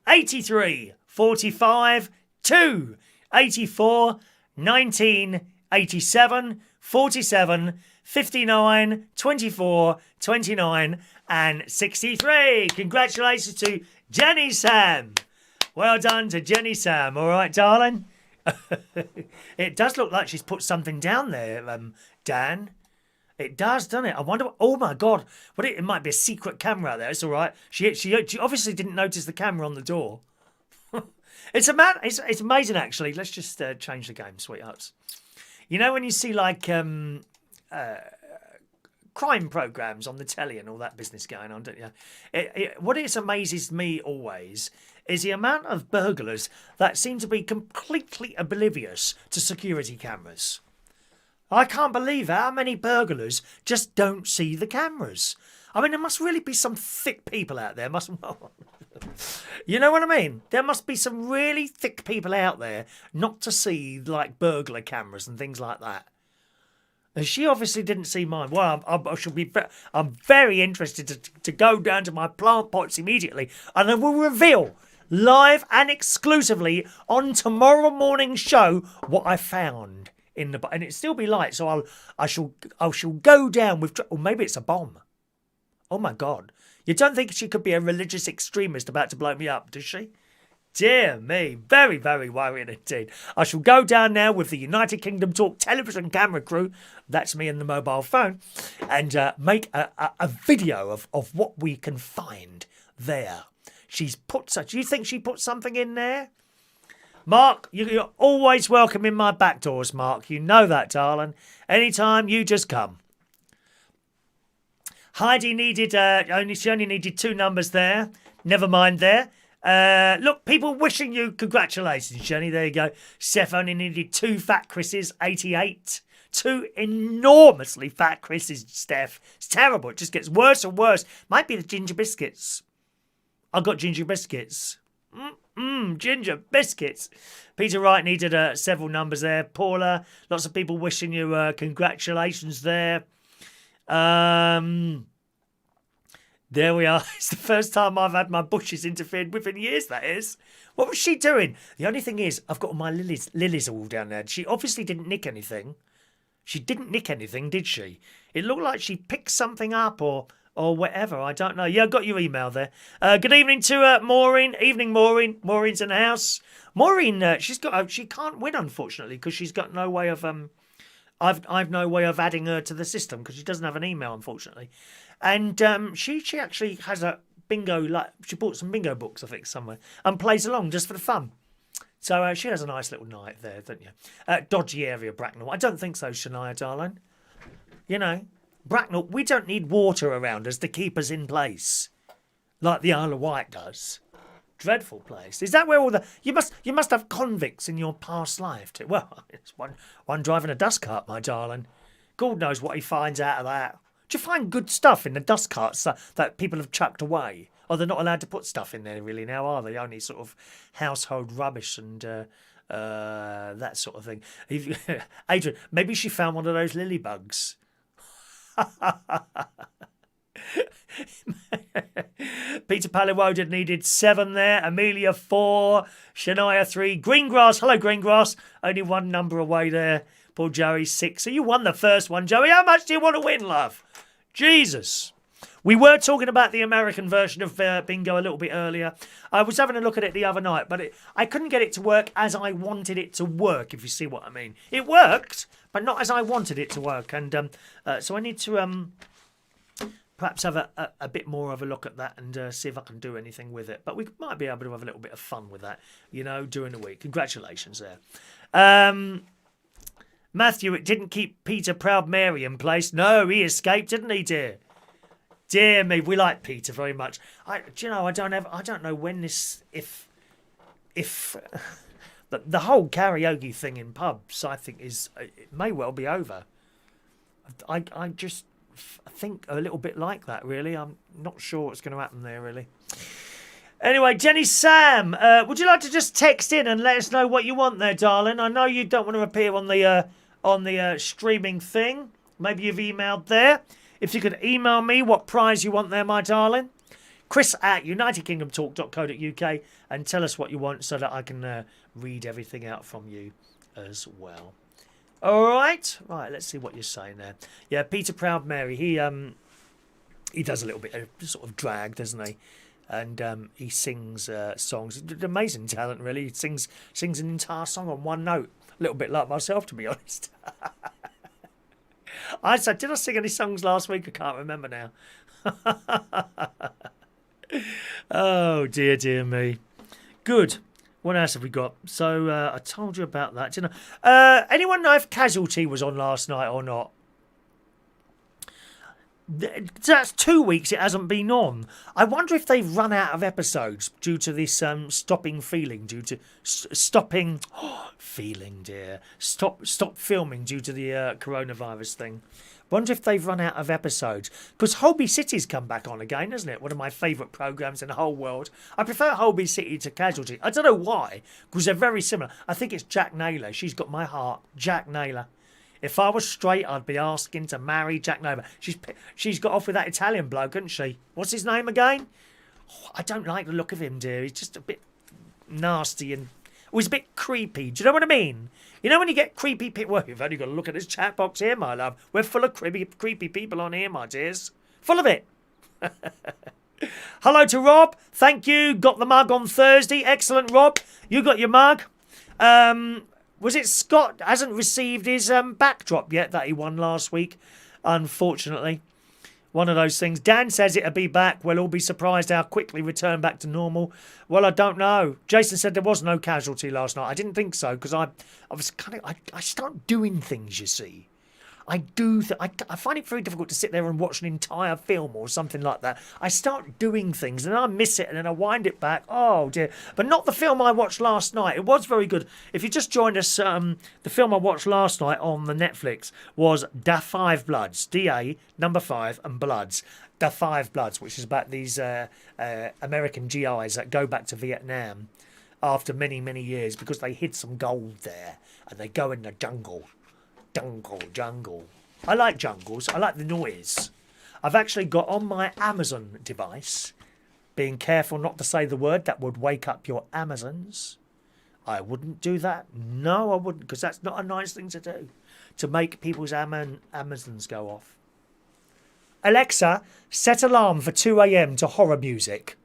83, 45, 2, 84, 19, 87, 47, 59, 24, 29, and 63. Congratulations to Jenny Sam. Well done to Jenny Sam. All right, darling. It does look like she's put something down there, Dan. It does, doesn't it? I wonder. Oh my God! But it might be a secret camera out there. It's all right. She obviously didn't notice the camera on the door. It's amazing, actually. Let's just change the game, sweethearts. You know when you see like crime programs on the telly and all that business going on, don't you? What it amazes me always is the amount of burglars that seem to be completely oblivious to security cameras. I can't believe how many burglars just don't see the cameras. I mean, there must really be some thick people out there. You know what I mean? There must be some really thick people out there not to see, like, burglar cameras and things like that. And she obviously didn't see mine. Well, I'm very interested to go down to my plant pots immediately, and I will reveal live and exclusively on tomorrow morning's show what I found in the, and it'll still be light, so I shall go down with, or maybe it's a bomb. Oh my God. You don't think she could be a religious extremist about to blow me up, does she? Dear me, very, very worrying indeed. I shall go down now with the United Kingdom Talk television camera crew, that's me and the mobile phone, and make a video of what we can find there. She's put such... You think she put something in there? Mark, you're always welcome in my back doors, Mark. You know that, darling. Anytime, you just come. Heidi needed... she only needed 2 numbers there. Never mind there. Look, people wishing you congratulations, Jenny. There you go. Seth only needed 2 fat Chris's, 88. 2 enormously fat Chris's, Steph. It's terrible. It just gets worse and worse. Might be the ginger biscuits. I got ginger biscuits. Ginger biscuits. Peter Wright needed several numbers there. Paula, lots of people wishing you congratulations there. There we are. It's the first time I've had my bushes interfered with in years, that is. What was she doing? The only thing is, I've got all my lilies all down there. She obviously didn't nick anything. She didn't nick anything, did she? It looked like she picked something up or whatever. I don't know. Yeah, I got your email there. Good evening to Maureen. Evening, Maureen. Maureen's in the house. Maureen, she can't win, unfortunately, because she's got no way of... I've no way of adding her to the system because she doesn't have an email, unfortunately. And she actually has a bingo, like she bought some bingo books, I think, somewhere, and plays along just for the fun. So she has a nice little night there, don't you? Dodgy area, Bracknell. I don't think so, Shania, darling. You know, Bracknell, we don't need water around us to keep us in place, like the Isle of Wight does. Dreadful place. Is that where all the... You must have convicts in your past life too. Well, it's one driving a dust cart, my darling. God knows what he finds out of that. Do you find good stuff in the dust carts that people have chucked away? Or they're not allowed to put stuff in there really now, are they? Only sort of household rubbish and that sort of thing. Adrian, maybe she found one of those lily bugs. Peter Paliwoda needed 7 there. Amelia 4. Shania 3. Greengrass. Hello, Greengrass. Only 1 number away there. Poor Joey 6. So you won the first one, Joey. How much do you want to win, love? Jesus. We were talking about the American version of bingo a little bit earlier. I was having a look at it the other night, but I couldn't get it to work as I wanted it to work, if you see what I mean. It worked, but not as I wanted it to work. And so I need to... perhaps have a bit more of a look at that and see if I can do anything with it. But we might be able to have a little bit of fun with that, you know, during the week. Congratulations there. Matthew, it didn't keep Peter Proud Mary in place. No, he escaped, didn't he, dear? Dear me, we like Peter very much. Do you know, I don't know when this... If the whole karaoke thing in pubs, I think, it may well be over. I just... I think a little bit like that, really. I'm not sure what's going to happen there, really. Anyway, Jenny Sam, would you like to just text in and let us know what you want there, darling? I know you don't want to appear on the streaming thing. Maybe you've emailed there. If you could email me what prize you want there, my darling. Chris@unitedkingdomtalk.co.uk and tell us what you want so that I can read everything out from you as well. All right, let's see what you're saying there. Yeah, Peter Proud Mary, he does a little bit of sort of drag, doesn't he? And he sings songs. Amazing talent, really. He sings an entire song on one note. A little bit like myself, to be honest. I said, did I sing any songs last week? I can't remember now. Oh, dear me. Good. What else have we got? So I told you about that, didn't I? Anyone know if Casualty was on last night or not? That's 2 weeks it hasn't been on. I wonder if they've run out of episodes due to this stopping feeling, due to stopping feeling, dear. Stop filming due to the coronavirus thing. Wonder if they've run out of episodes. Because Holby City's come back on again, isn't it? One of my favourite programmes in the whole world. I prefer Holby City to Casualty. I don't know why, because they're very similar. I think it's Jack Naylor. She's got my heart. Jack Naylor. If I was straight, I'd be asking to marry Jack Naylor. She's got off with that Italian bloke, hasn't she? What's his name again? Oh, I don't like the look of him, dear. He's just a bit nasty and... Well, he's a bit creepy. Do you know what I mean? You know when you get creepy people... Well, you've only got to look at this chat box here, my love. We're full of creepy people on here, my dears. Full of it. Hello to Rob. Thank you. Got the mug on Thursday. Excellent, Rob. You got your mug. Was it Scott hasn't received his backdrop yet that he won last week, unfortunately. One of those things. Dan says it'll be back. We'll all be surprised how quickly return back to normal. Well, I don't know. Jason said there was no casualty last night. I didn't think so because I was I start doing things, you see. I find it very difficult to sit there and watch an entire film or something like that. I start doing things and I miss it and then I wind it back. Oh dear. But not the film I watched last night. It was very good. If you just joined us, the film I watched last night on the Netflix was Da 5 Bloods. DA, number 5 and Bloods. Da 5 Bloods, which is about these American GIs that go back to Vietnam after many, many years because they hid some gold there and they go in the jungle. Jungle. I like jungles. I like the noise. I've actually got on my Amazon device, being careful not to say the word that would wake up your Amazons. I wouldn't do that. No, I wouldn't, because that's not a nice thing to do, to make people's Amazons go off. Alexa, set alarm for 2 a.m. to horror music.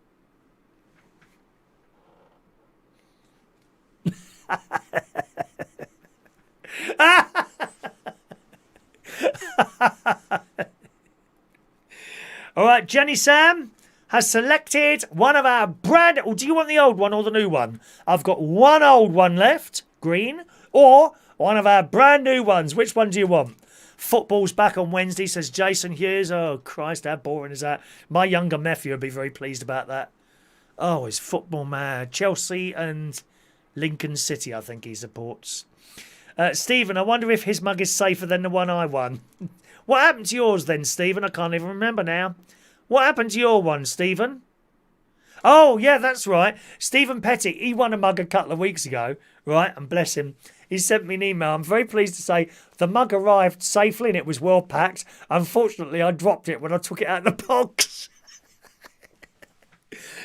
All right, Jenny Sam has selected one of our brand... Oh, do you want the old one or the new one? I've got one old one left, green, or one of our brand new ones. Which one do you want? Football's back on Wednesday, says Jason Hughes. Oh, Christ, how boring is that? My younger nephew would be very pleased about that. Oh, he's football mad. Chelsea and Lincoln City, I think he supports. Stephen, I wonder if his mug is safer than the one I won. What happened to yours then, Stephen? I can't even remember now. What happened to your one, Stephen? Oh, yeah, that's right. Stephen Petty, he won a mug a couple of weeks ago, right? And bless him. He sent me an email. I'm very pleased to say the mug arrived safely and it was well packed. Unfortunately, I dropped it when I took it out of the box.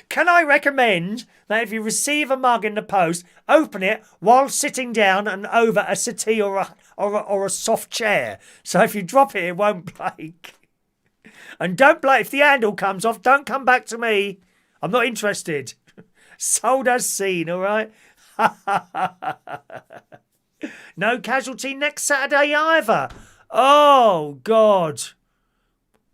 Can I recommend that if you receive a mug in the post, open it while sitting down and over a settee or a soft chair. So if you drop it, it won't break. And don't blame if the handle comes off. Don't come back to me. I'm not interested. Sold as seen, all right? No casualty next Saturday either. Oh, God.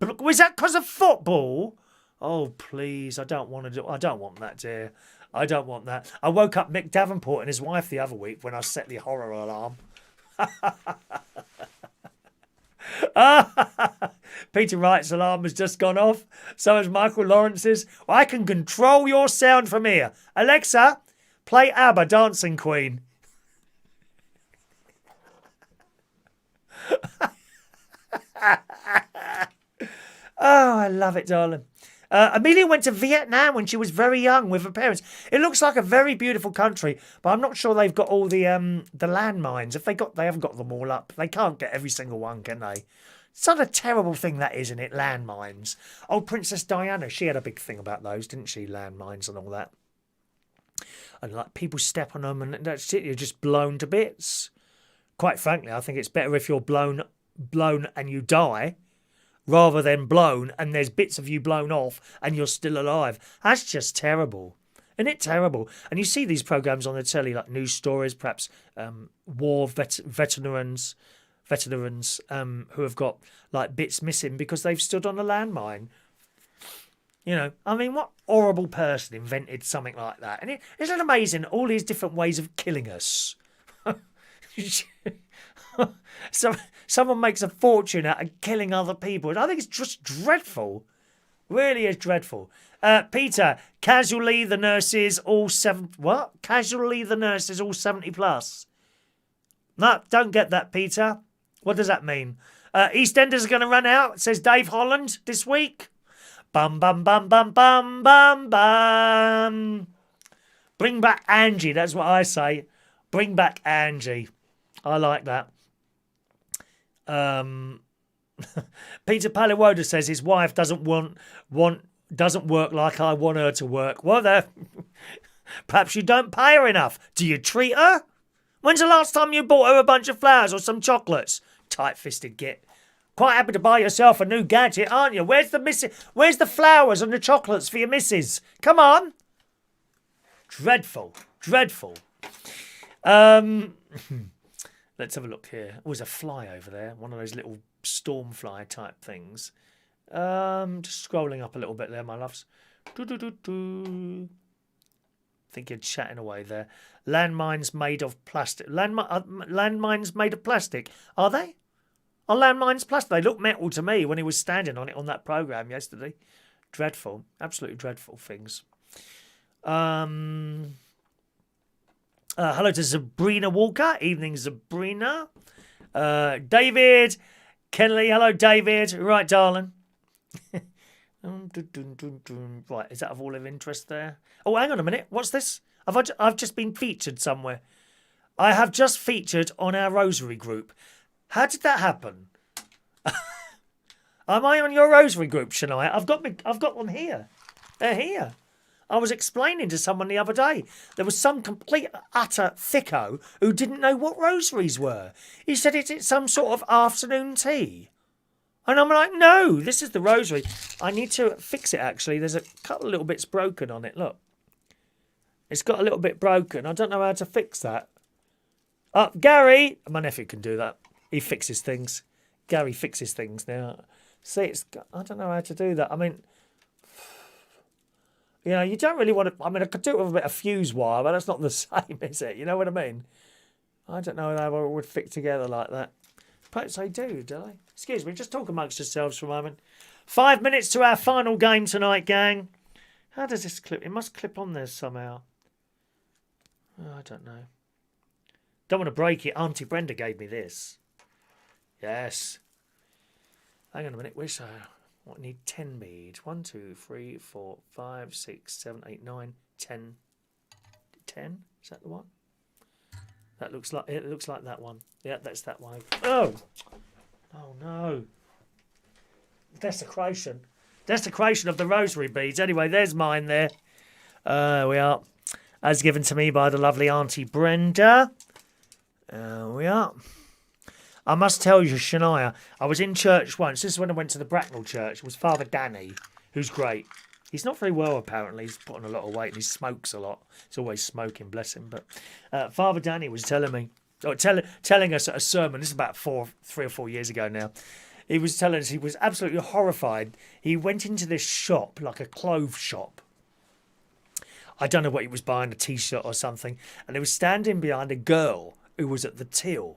Was that because of football? Oh, please, I don't want that, dear. I don't want that. I woke up Mick Davenport and his wife the other week when I set the horror alarm. Peter Wright's alarm has just gone off. So has Michael Lawrence's. Well, I can control your sound from here. Alexa, play ABBA, Dancing Queen. Oh, I love it, darling. Amelia went to Vietnam when she was very young with her parents. It looks like a very beautiful country, but I'm not sure they've got all the landmines. If they haven't got them all up. They can't get every single one, can they? It's not a terrible thing, that is, isn't it? Landmines. Oh, Princess Diana, she had a big thing about those, didn't she? Landmines and all that. And like people step on them and that's it. You're just blown to bits. Quite frankly, I think it's better if you're blown and you die, rather than blown and there's bits of you blown off and you're still alive. That's just terrible. Isn't it terrible? And you see these programmes on the telly, like news stories, perhaps war veterans who have got like bits missing because they've stood on a landmine. You know, I mean, what horrible person invented something like that? And isn't it amazing, all these different ways of killing us? So someone makes a fortune out of killing other people. I think it's just dreadful. Really is dreadful. Peter, casually the nurses all 70 plus. No, don't get that, Peter. What does that mean? EastEnders are going to run out, says Dave Holland this week. Bum, bum, bum, bum, bum, bum, bum. Bring back Angie, that's what I say. Bring back Angie. I like that. Peter Paliwoda says his wife doesn't work like I want her to work. Well, perhaps you don't pay her enough. Do you treat her? When's the last time you bought her a bunch of flowers or some chocolates? Tight-fisted git. Quite happy to buy yourself a new gadget, aren't you? Where's the flowers and the chocolates for your missus? Come on. Dreadful. Dreadful. Let's have a look here. Oh, there's a fly over there. One of those little storm fly type things. Just scrolling up a little bit there, my loves. I think you're chatting away there. Landmines made of plastic. Landmines made of plastic. Are they? Are landmines plastic? They look metal to me when he was standing on it on that programme yesterday. Dreadful. Absolutely dreadful things. Hello to Sabrina Walker. Evening, Sabrina. David Kenley. Hello, David. Right, darling. Right, is that of all of interest there? Oh, hang on a minute. What's this? I've just been featured somewhere. I have just featured on our Rosary group. How did that happen? Am I on your Rosary group, Shania? I've got them here. They're here. I was explaining to someone the other day. There was some complete utter thicko who didn't know what rosaries were. He said it's some sort of afternoon tea. And I'm like, no, this is the rosary. I need to fix it, actually. There's a couple of little bits broken on it. Look. It's got a little bit broken. I don't know how to fix that. Gary. My nephew can do that. He fixes things. Gary fixes things now. See, I don't know how to do that. I mean, you know, you don't really want to... I mean, I could do it with a bit of fuse wire, but that's not the same, is it? You know what I mean? I don't know how it would fit together like that. Perhaps they do they? Excuse me, just talk amongst yourselves for a moment. 5 minutes to our final game tonight, gang. How does this clip? It must clip on there somehow. Oh, I don't know. Don't want to break it. Auntie Brenda gave me this. Yes. Hang on a minute. Where's what? I need 10 beads. 1, 2, 3, 4, 5, 6, 7, 8, 9, 10. 10? Is that the one? That looks like it. Looks like that one. Yeah, that's that one. Oh, oh no! Desecration. Desecration of the rosary beads. Anyway, there's mine there. We are. As given to me by the lovely Auntie Brenda. We are. I must tell you, Shania, I was in church once. This is when I went to the Bracknell church. It was Father Danny, who's great. He's not very well, apparently. He's put on a lot of weight and he smokes a lot. He's always smoking, bless him. But Father Danny was telling me, or telling us at a sermon, this is about 3 or 4 years ago now. He was telling us he was absolutely horrified. He went into this shop, like a clothes shop. I don't know what he was buying, a T-shirt or something. And he was standing behind a girl who was at the till.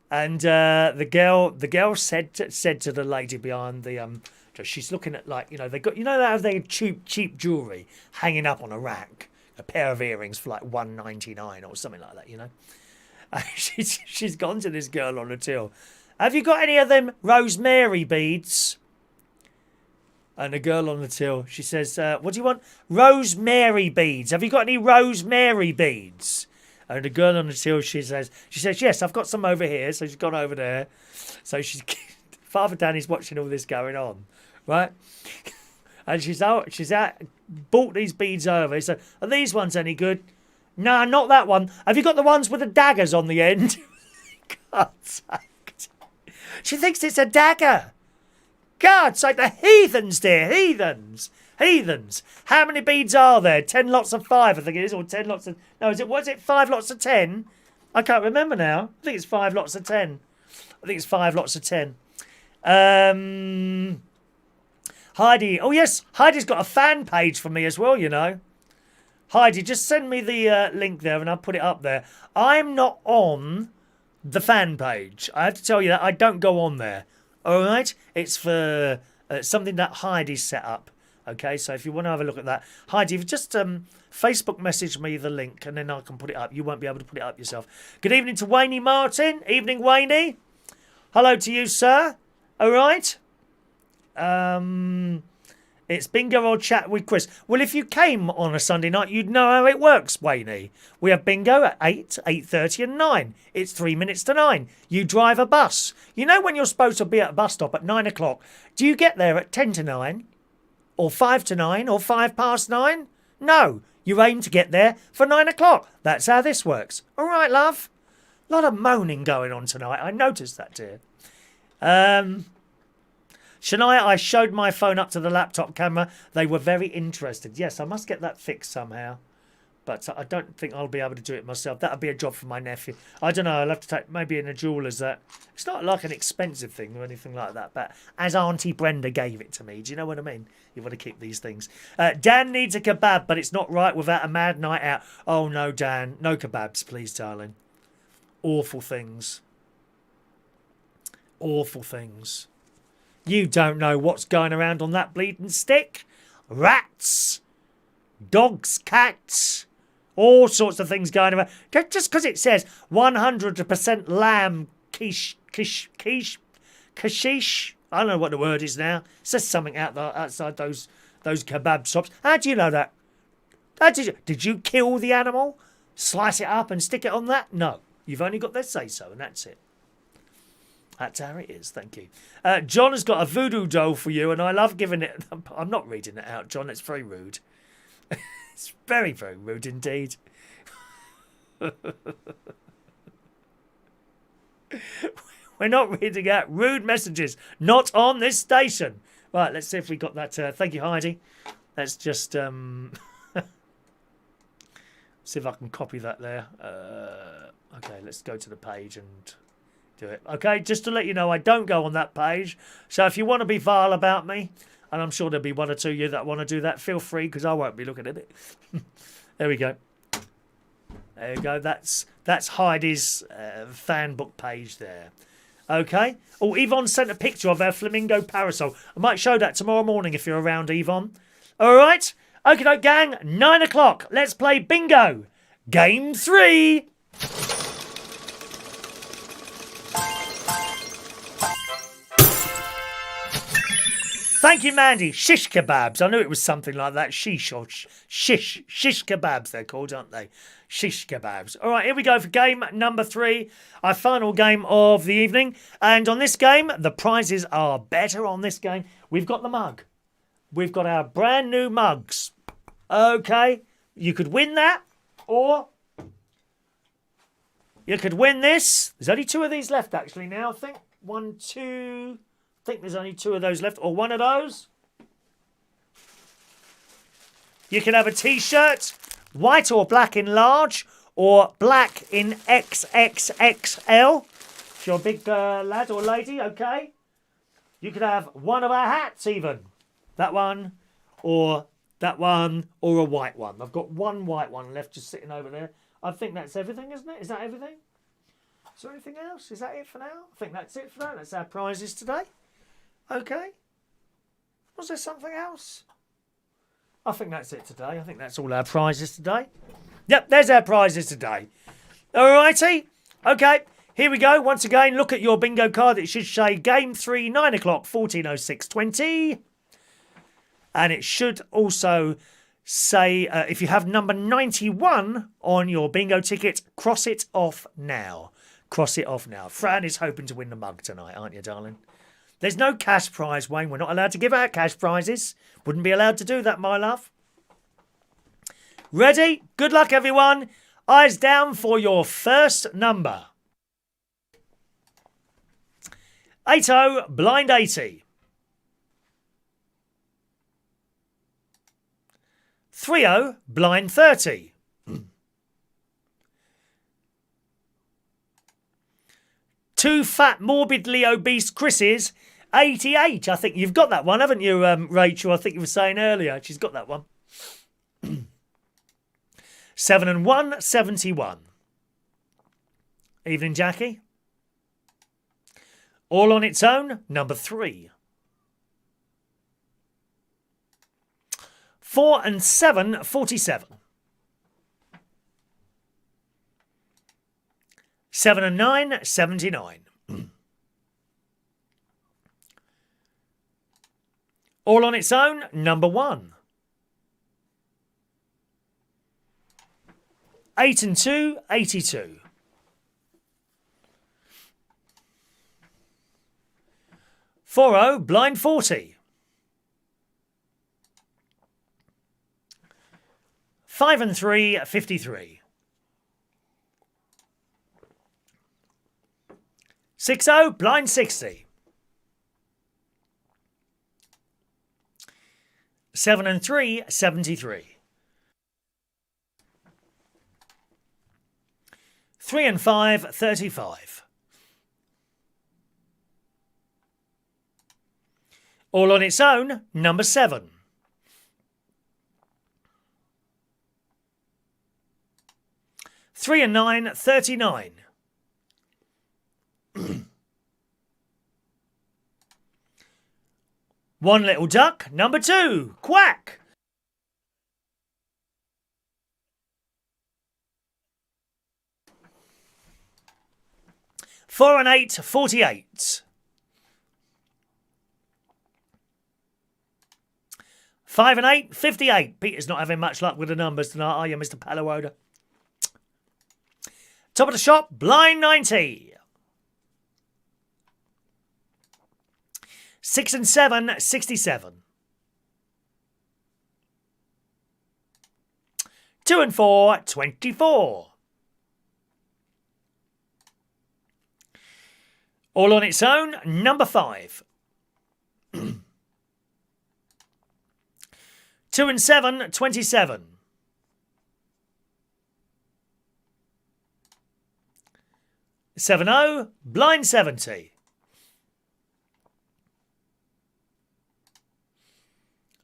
And the girl said to the lady behind the she's looking at, like, you know, they got, you know, they have their cheap jewellery hanging up on a rack, a pair of earrings for like $1.99 or something like that, you know. And she's gone to this girl on the till. Have you got any of them rosemary beads? And the girl on the till, she says, what do you want? Rosemary beads. Have you got any rosemary beads? And the girl on the till, she says, yes, I've got some over here. So she's gone over there. So Father Danny's watching all this going on, right? And she's out, bought these beads over. He said, are these ones any good? Nah, not that one. Have you got the ones with the daggers on the end? God's sake. She thinks it's a dagger. God's sake, the heathens, dear, heathens. Heathens. How many beads are there? 10 lots of 5, I think it is, or 10 lots of... No, was it 5 lots of 10? I can't remember now. I think it's 5 lots of 10. I think it's 5 lots of 10. Heidi. Oh, yes, Heidi's got a fan page for me as well, you know. Heidi, just send me the link there and I'll put it up there. I'm not on the fan page. I have to tell you that. I don't go on there. All right? It's for something that Heidi's set up. Okay, so if you want to have a look at that, Heidi, if you just Facebook message me the link and then I can put it up. You won't be able to put it up yourself. Good evening to Wayne Martin. Evening, Wayne. Hello to you, sir. All right. It's bingo or chat with Chris. Well, if you came on a Sunday night, you'd know how it works, Wayne. We have bingo at 8, 8:30 and 9. It's 3 minutes to 9. You drive a bus. You know when you're supposed to be at a bus stop at 9 o'clock? Do you get there at 10 to 9? Or 5 to 9? Or 5 past 9? No. You aim to get there for 9 o'clock. That's how this works. All right, love. A lot of moaning going on tonight. I noticed that, dear. Shania, I showed my phone up to the laptop camera. They were very interested. Yes, I must get that fixed somehow. But I don't think I'll be able to do it myself. That'll be a job for my nephew. I don't know. I'll have to take maybe in a jeweller's. That it's not like an expensive thing or anything like that. But as Auntie Brenda gave it to me, do you know what I mean? You want to keep these things. Dan needs a kebab, but it's not right without a mad night out. Oh no, Dan, no kebabs, please, darling. Awful things. Awful things. You don't know what's going around on that bleeding stick. Rats, dogs, cats. All sorts of things going around. Just because it says 100% lamb kashish. I don't know what the word is now. It says something outside those kebab shops. How do you know that? Did you kill the animal? Slice it up and stick it on that? No. You've only got their say-so and that's it. That's how it is. Thank you. John has got a voodoo doll for you and I love giving it... I'm not reading it out, John. It's very rude. It's very, very rude indeed. We're not reading out rude messages. Not on this station. Right, let's see if we got that. Thank you, Heidi. Let's just see if I can copy that there. Okay, let's go to the page and do it. Okay, just to let you know, I don't go on that page. So if you want to be vile about me, and I'm sure there'll be one or two of you that want to do that. Feel free, because I won't be looking at it. There we go. There you go. That's Heidi's fan book page there. Okay. Oh, Yvonne sent a picture of her flamingo parasol. I might show that tomorrow morning if you're around, Yvonne. All right. Okay, doke, gang. 9 o'clock. Let's play bingo. Game 3. Thank you, Mandy. Shish kebabs. I knew it was something like that. Shish or shish. Shish kebabs, they're called, aren't they? Shish kebabs. All right, here we go for game number 3. Our final game of the evening. And on this game, the prizes are better on this game. We've got the mug. We've got our brand new mugs. Okay. You could win that, or you could win this. There's only 2 of these left, actually, now. I think 1, 2... I think there's only 2 of those left, or 1 of those. You can have a t-shirt, white or black in large, or black in XXXL. If you're a big lad or lady, okay. You could have one of our hats even. That one, or a white one. I've got 1 white one left just sitting over there. I think that's everything, isn't it? Is that everything? Is there anything else? Is that it for now? I think that's it for now. That's our prizes today. Okay. Was there something else? I think that's it today. I think that's all our prizes today. Yep, there's our prizes today. Alrighty. Okay, here we go. Once again, look at your bingo card. It should say Game 3, 9 o'clock, 14:06:20. And it should also say, if you have number 91 on your bingo ticket, cross it off now. Cross it off now. Fran is hoping to win the mug tonight, aren't you, darling? There's no cash prize, Wayne. We're not allowed to give out cash prizes. Wouldn't be allowed to do that, my love. Ready? Good luck, everyone. Eyes down for your first number. 80, blind 80. 30, blind 30. 2 fat, morbidly obese Chris's, 88. I think you've got that one, haven't you, Rachel? I think you were saying earlier. She's got that one. 7 and 1, 71. Evening, Jackie. All on its own, number 3. 4 and 7, 47. 7 and 9, 79. All on its own, number 1. 8 and 2, 82. 40, blind 40. 5 and 3, 53. 60, blind 60. 7 and 3, 73. 3 and 5, 35. All on its own, number 7. 3 and 9, 39. One little duck, number 2, quack. 4 and 8, 48. 5 and 8, 58. Peter's not having much luck with the numbers tonight, are you, Mr. Palawoda? Top of the shop, blind 90. 6 and 7, 67. 2 and 4, 24. All on its own, number 5. 2 and 7, 27. 7-0, blind 70.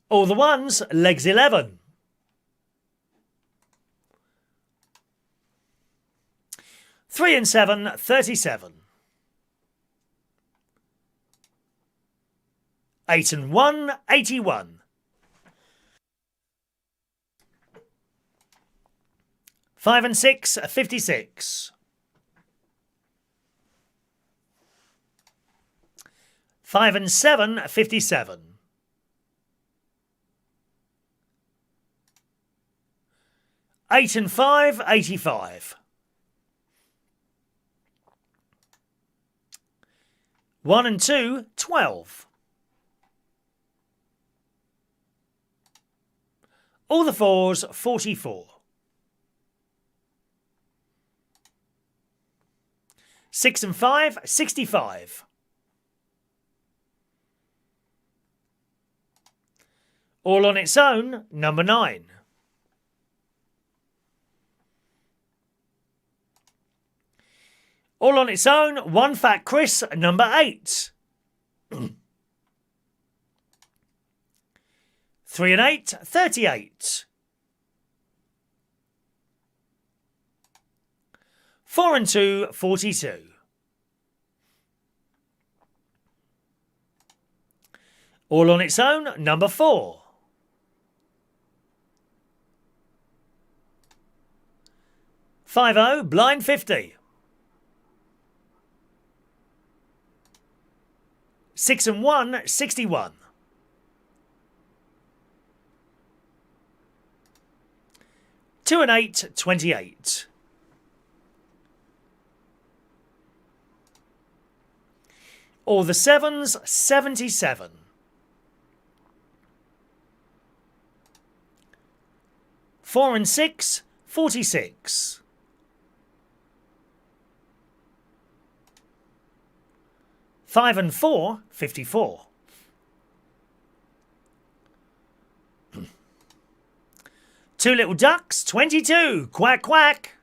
All the ones, legs 11. 3 and 7, 37. 8 and 1, 81. 5 and 6, 56. 5 and 7, 57. 8 and 5, 85. 1 and 2, 12. All the fours, 44. 6 and 5, 65. All on its own, number 9. All on its own, one fat Chris, number 8. 3 and 8, 38. 4 and 2, 42. All on its own, number 4. 5-0, blind 50. 6 and 1, 61. 2 and 8, 28. 'All the sevens, 77. 4 and 6, 46. 5 and 4, 54. 2 little ducks, 22. Quack, quack.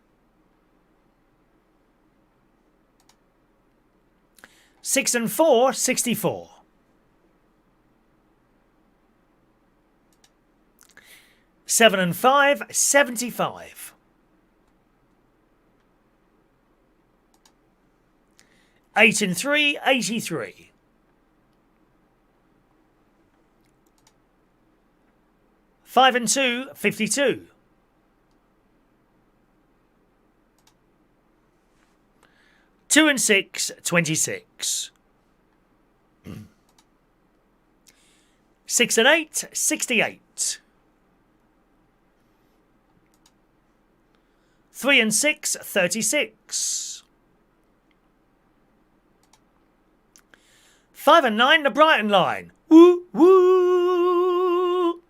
6 and 4, 64. 7 and 5, 75. 8 and 3, 83. 5 and 2, 52. 2 and 6, 26. 6 and 8, 68. 3 and 6, 36. 5 and 9, the Brighton line. Woo, woo.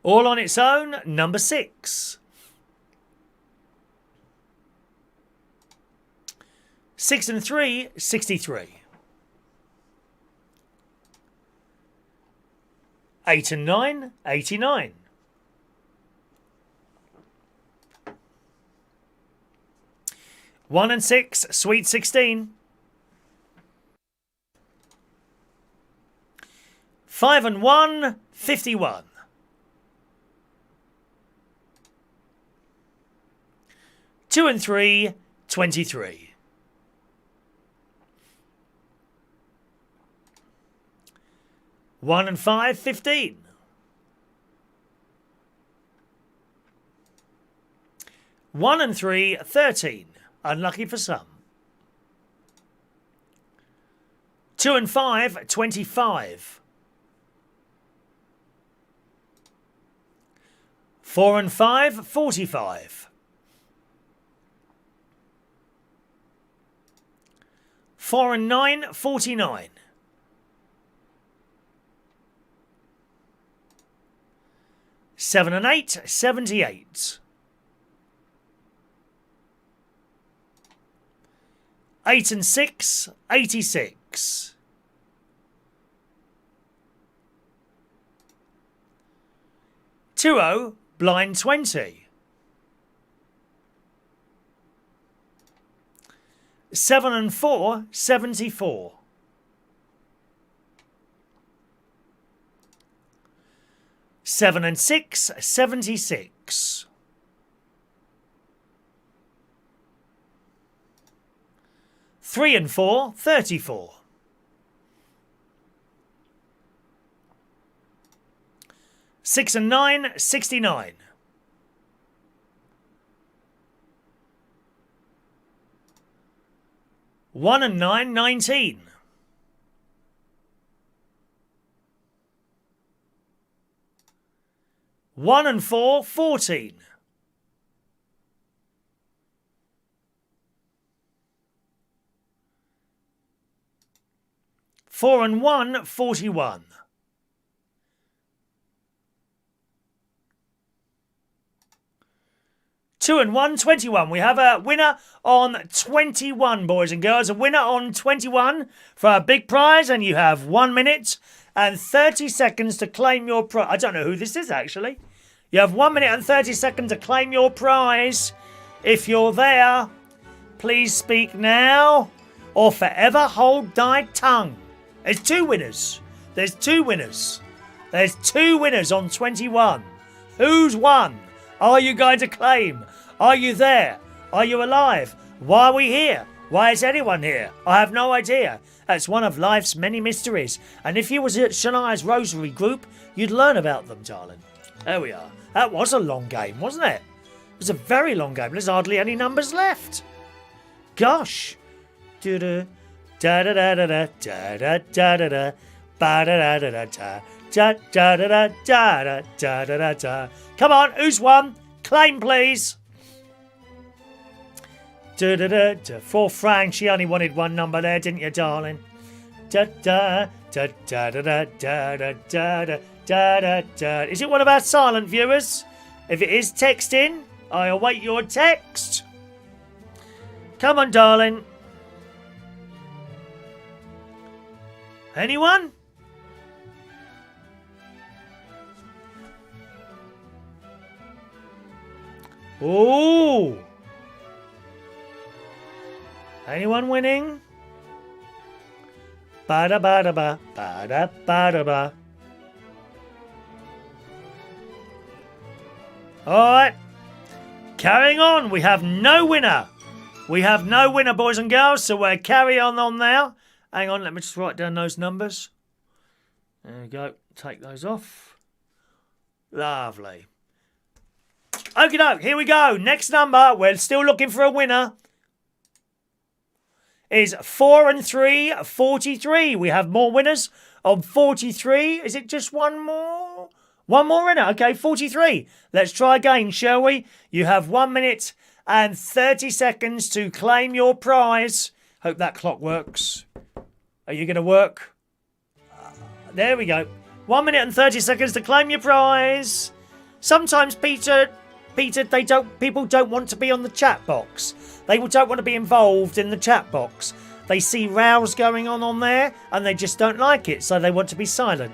All on its own, number 6. 6 and 3, 63. 8 and 9, 89. 1 and 6, sweet 16. 5 and 1, 51. 2 and 3, 23. 1 and 5, 15. 1 and 3, 13. Unlucky for some. 2 and 5, 25. 4 and 5, 45. 4 and 9, 49. 7 and 8, 78. 8 and 6, 86. 2-0, blind 20. 7 and 4, 74. 7 and 6, 76. 3 and 4, 34. 6 and 9, 69. 1 and 9, 19. 1 and 4, 14. 4 and 1, 41. 2 and 1, 21. We have a winner on 21, boys and girls. A winner on 21 for a big prize, and you have 1 minute and 30 seconds to claim your prize. I don't know who this is, actually. You have 1 minute and 30 seconds to claim your prize. If you're there, please speak now or forever hold thy tongue. There's 2 winners. There's 2 winners. There's 2 winners on 21. Who's won? Are you going to claim? Are you there? Are you alive? Why are we here? Why is anyone here? I have no idea. That's one of life's many mysteries. And if you was at Shania's Rosary group, you'd learn about them, darling. There we are. That was a long game, wasn't it? It was a very long game. There's hardly any numbers left. Gosh. Da-da, da-da-da-da-da, da-da-da-da-da, ba-da-da-da-da-da, da-da-da-da-da-da-da-da-da. Come on, who's won? Claim, please. Da-da-da-da. 4 francs. She only wanted 1 number there, didn't you, darling? Da-da-da-da-da-da-da-da-da-da-da. Is it one of our silent viewers? If it is, text in. I await your text. Come on, darling. Anyone? Ooh. Anyone winning? Ba-da-ba-da-ba, ba-da-ba-da-ba. Alright. Carrying on. We have no winner. We have no winner, boys and girls, so we'll carry on now. Hang on, let me just write down those numbers. There we go. Take those off. Lovely. Okie doke, here we go. Next number, we're still looking for a winner, is 4 and 3, 43. We have more winners on 43. Is it just one more? One more winner. Okay, 43. Let's try again, shall we? You have 1 minute and 30 seconds to claim your prize. Hope that clock works. Are you going to work? There we go. 1 minute and 30 seconds to claim your prize. Sometimes, Peter, people don't want to be on the chat box. They don't want to be involved in the chat box. They see rows going on there and they just don't like it, so they want to be silent.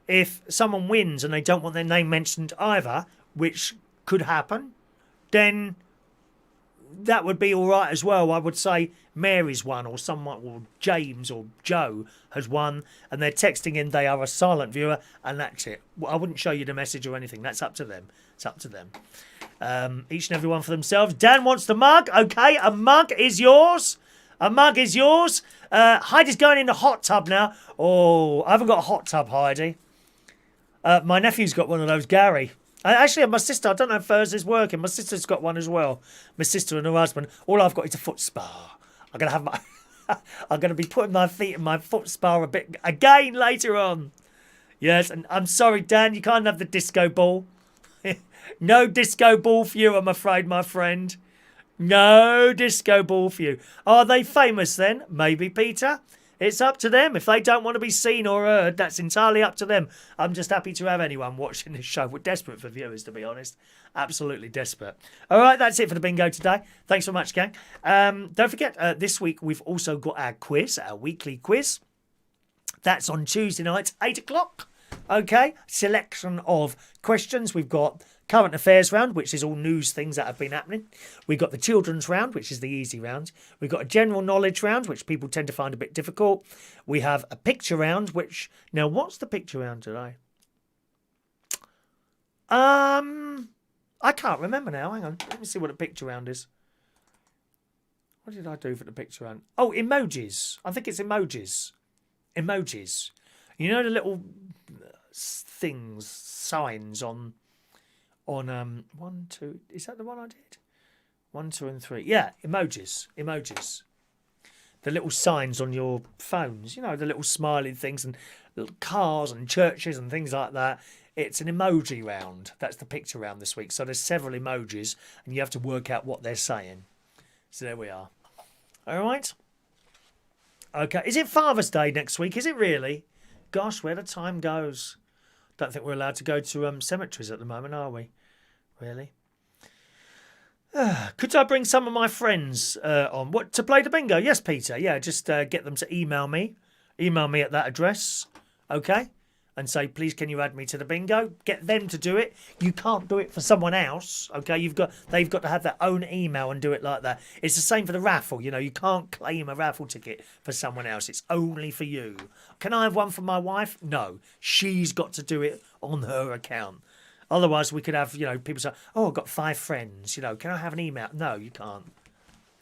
if someone wins and they don't want their name mentioned either, which could happen, then that would be all right as well. I would say Mary's won, or someone, or James or Joe has won, and they're texting in they are a silent viewer, and that's it. I wouldn't show you the message or anything. That's up to them. It's up to them. Each and every one for themselves. Dan wants the mug. Okay, a mug is yours. A mug is yours. Heidi's going in the hot tub now. Oh, I haven't got a hot tub, Heidi. My nephew's got one of those, Gary. Actually, my sister, I don't know if hers is working. My sister's got one as well. My sister and her husband. All I've got is a foot spa. I'm going to have my... I'm going to be putting my feet in my foot spa a bit again later on. Yes, and I'm sorry, Dan, you can't have the disco ball. No disco ball for you, I'm afraid, my friend. No disco ball for you. Are they famous then? Maybe, Peter. It's up to them. If they don't want to be seen or heard, that's entirely up to them. I'm just happy to have anyone watching this show. We're desperate for viewers, to be honest. Absolutely desperate. All right, that's it for the bingo today. Thanks so much, gang. Don't forget, this week we've also got our quiz, our weekly quiz. That's on Tuesday night, 8 o'clock. Okay, selection of questions. We've got current affairs round, which is all news things that have been happening. We've got the children's round, which is the easy round. We've got a general knowledge round, which people tend to find a bit difficult. We have a picture round, which... Now, what's the picture round today? I can't remember now. Hang on. Let me see what a picture round is. What did I do for the picture round? Oh, emojis. I think it's emojis. Emojis. You know the little things, signs on 1, 2, is that the one I did? 1, 2 and 3. Yeah, emojis. The little signs on your phones, you know, the little smiling things and little cars and churches and things like that. It's an emoji round. That's the picture round this week. So there's several emojis and you have to work out what they're saying. So there we are. All right. Okay. Is it Father's Day next week? Is it really? Gosh, where the time goes. Don't think we're allowed to go to cemeteries at the moment, are we? Really? Could I bring some of my friends on? What, to play the bingo? Yes, Peter. Yeah, just get them to email me. Email me at that address. Okay? And say, please, can you add me to the bingo? Get them to do it. You can't do it for someone else. Okay? They've got to have their own email and do it like that. It's the same for the raffle. You know, you can't claim a raffle ticket for someone else. It's only for you. Can I have one for my wife? No. She's got to do it on her account. Otherwise, we could have, you know, people say, oh, I've got 5 friends. You know, can I have an email? No, you can't.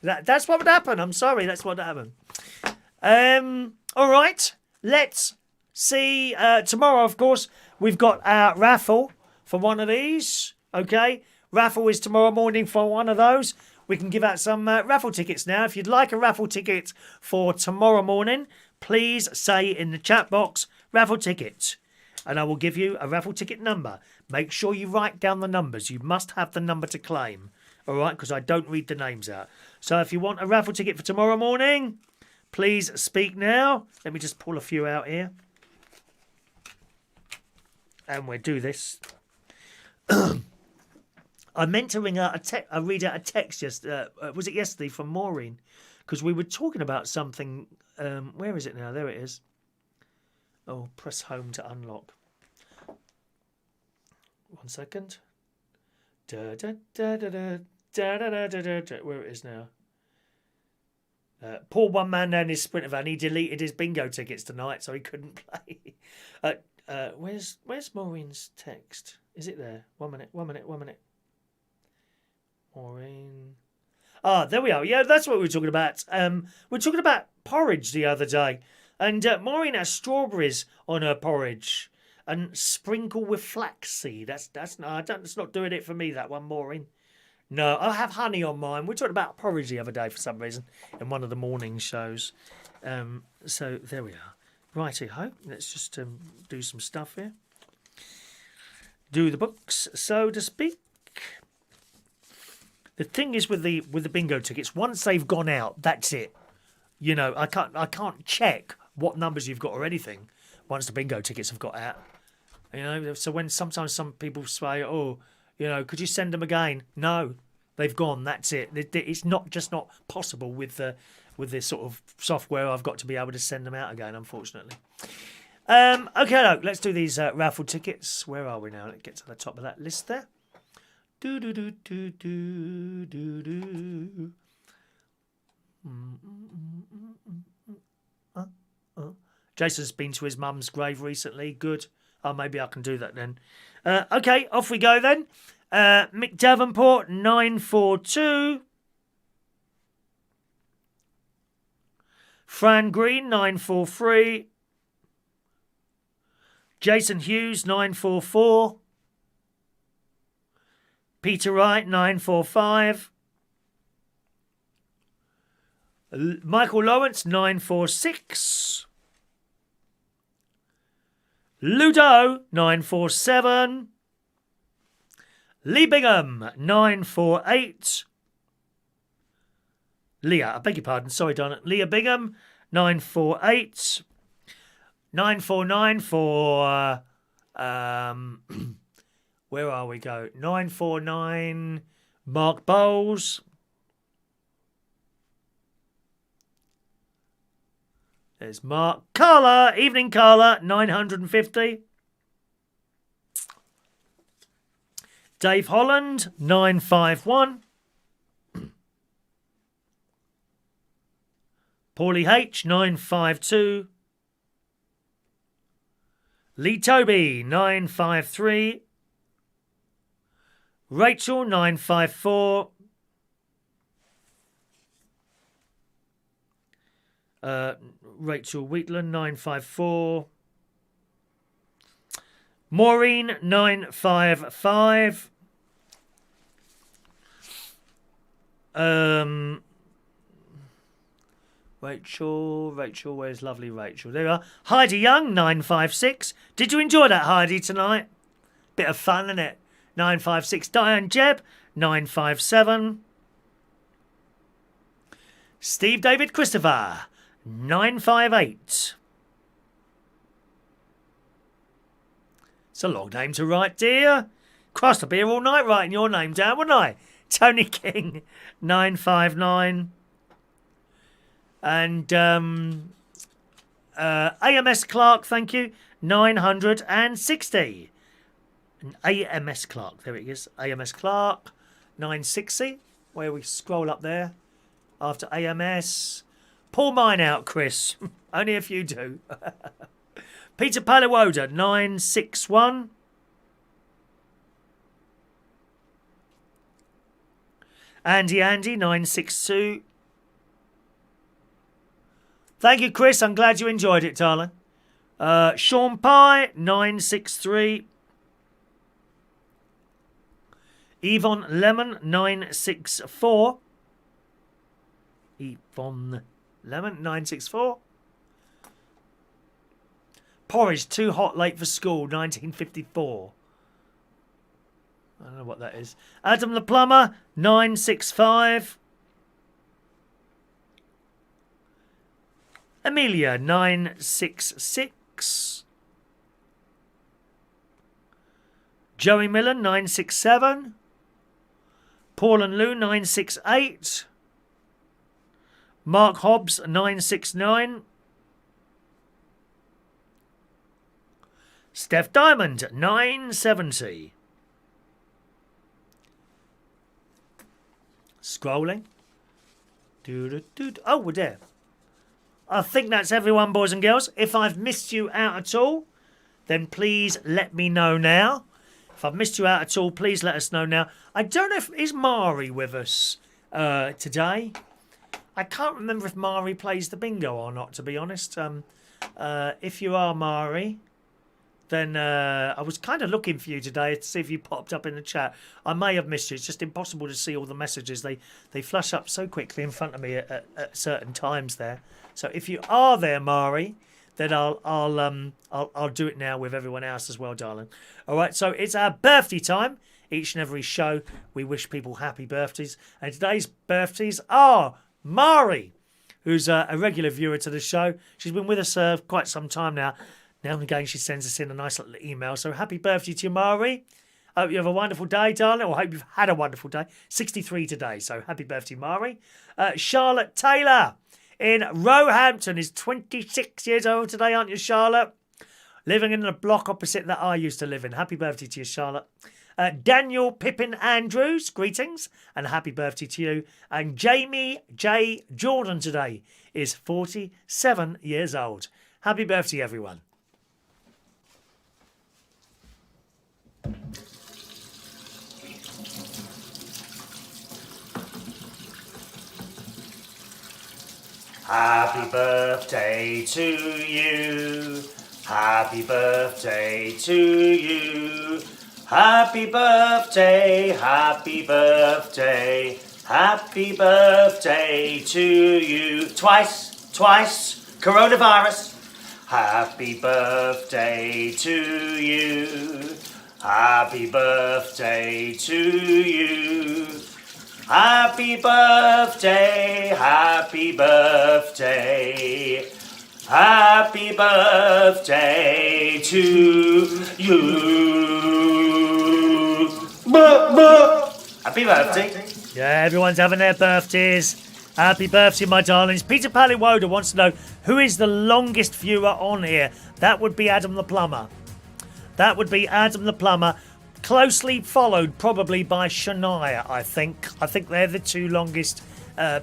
That's what would happen. I'm sorry. That's what would happen. All right. Let's see. Tomorrow, of course, we've got our raffle for one of these. Okay. Raffle is tomorrow morning for one of those. We can give out some raffle tickets now. If you'd like a raffle ticket for tomorrow morning, please say in the chat box, raffle ticket. And I will give you a raffle ticket number. Make sure you write down the numbers. You must have the number to claim. All right, because I don't read the names out. So if you want a raffle ticket for tomorrow morning, please speak now. Let me just pull a few out here. And we'll do this. I meant to ring out read out a text was it yesterday from Maureen? Because we were talking about something. Where is it now? There it is. Oh, press home to unlock. 1 second. Where it is now. Poor one man down his Sprinter van. He deleted his bingo tickets tonight, so he couldn't play. Where's Maureen's text? Is it there? 1 minute. Maureen. Ah, there we are. Yeah, that's what we were talking about. We were talking about porridge the other day. And Maureen has strawberries on her porridge and sprinkle with flaxseed. That's not doing it for me, that one, Maureen. No, I have honey on mine. We talked about porridge the other day for some reason in one of the morning shows. So there we are. Righty-ho. Let's just do some stuff here. Do the books, so to speak. The thing is with the bingo tickets, once they've gone out, that's it. You know, I can't check what numbers you've got or anything once the bingo tickets have got out. You know, so when sometimes some people say, oh, you know, could you send them again? No, they've gone. That's it. It's not possible with this sort of software. I've got to be able to send them out again, unfortunately. Okay, look, let's do these raffle tickets. Where are we now? Let's get to the top of that list there. Do do do do do do do. Jason's been to his mum's grave recently. Good. Oh, maybe I can do that then. Okay, off we go then. Mick Davenport, 942. Fran Green, 943. Jason Hughes, 944. Peter Wright, 945. Michael Lawrence, 946. Ludo, 947. Lee Bingham, 948. Leah, I beg your pardon, sorry, Donna. Leah Bingham, 948. 949 for, where are we go? 949, Mark Bowles. There's Mark. Carla, evening Carla, 950. Dave Holland, 951. Paulie H, 952. Lee Toby, 953. Rachel, 954. Rachel Wheatland, 954. Maureen, 955. Rachel, where's lovely Rachel? There you are. Heidi Young, 956. Did you enjoy that, Heidi, tonight? Bit of fun, isn't it? 956. Diane Jebb, 957. Steve David Christopher, 958. It's a long name to write, dear. Christ, I'd be here all night writing your name down, wouldn't I? Tony King, 959. And AMS Clark, thank you, 960. And AMS Clark, there it is. AMS Clark, 960. Where we scroll up there after AMS. Pull mine out, Chris. Only if you do. Peter Palawoda, 961. Andy, 962. Thank you, Chris. I'm glad you enjoyed it, darling. Sean Pye, 963. Yvonne Lemon, 964. Yvonne Lemon, 964. Porridge, too hot, late for school, 1954. I don't know what that is. Adam the Plumber, 965. Amelia, 966. Joey Miller, 967. Paul and Lou, 968. Mark Hobbs, 969. Steph Diamond, 970. Scrolling. Oh, we're there. I think that's everyone, boys and girls. If I've missed you out at all, then please let me know now. If I've missed you out at all, please let us know now. I don't know if... Is Mhari with us today? I can't remember if Mhari plays the bingo or not, to be honest. If you are Mhari, then I was kind of looking for you today to see if you popped up in the chat. I may have missed you. It's just impossible to see all the messages. They flash up so quickly in front of me at certain times there. So if you are there, Mhari, then I'll do it now with everyone else as well, darling. All right. So it's our birthday time. Each and every show, we wish people happy birthdays, and today's birthdays are Mhari, who's a regular viewer to the show. She's been with us quite some time now. Now and again, she sends us in a nice little email. So happy birthday to you, Mhari. Hope you have a wonderful day, darling, or hope you've had a wonderful day. 63 today, so happy birthday, Mhari. Charlotte Taylor in Roehampton is 26 years old today, aren't you, Charlotte? living in the block opposite that I used to live in. Happy birthday to you, Charlotte. Daniel Pippin Andrews, greetings and happy birthday to you. And Jamie J. Jordan today is 47 years old. Happy birthday, everyone. Happy birthday to you. Happy birthday to you. Happy birthday, happy birthday, happy birthday to you. Twice, coronavirus. Happy birthday to you. Happy birthday to you. Happy birthday, happy birthday. Happy birthday to you. Happy birthday. Yeah, everyone's having their birthdays. Happy birthday, my darlings. Peter Paliwoda wants to know who is the longest viewer on here. That would be Adam the Plumber. That would be Adam the Plumber. Closely followed probably by Shania, I think. I think they're the two longest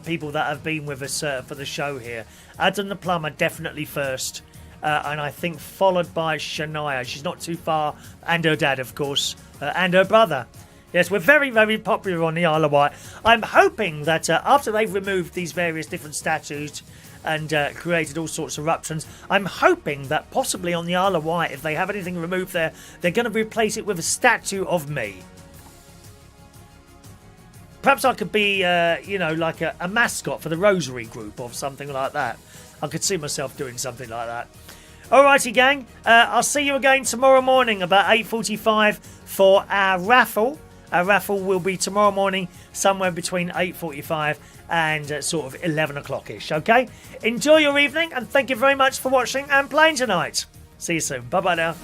people that have been with us for the show here. Adam the Plumber definitely first, and I think followed by Shania. She's not too far, and her dad, of course, and her brother. Yes, we're very, very popular on the Isle of Wight. I'm hoping that after they've removed these various different statues and created all sorts of eruptions, I'm hoping that possibly on the Isle of Wight, if they have anything removed there, they're going to replace it with a statue of me. Perhaps I could be, like a mascot for the Rosary group or something like that. I could see myself doing something like that. Alrighty, gang. I'll see you again tomorrow morning about 8:45 for our raffle. Our raffle will be tomorrow morning somewhere between 8:45 and sort of 11 o'clock-ish, okay? Enjoy your evening and thank you very much for watching and playing tonight. See you soon. Bye-bye now.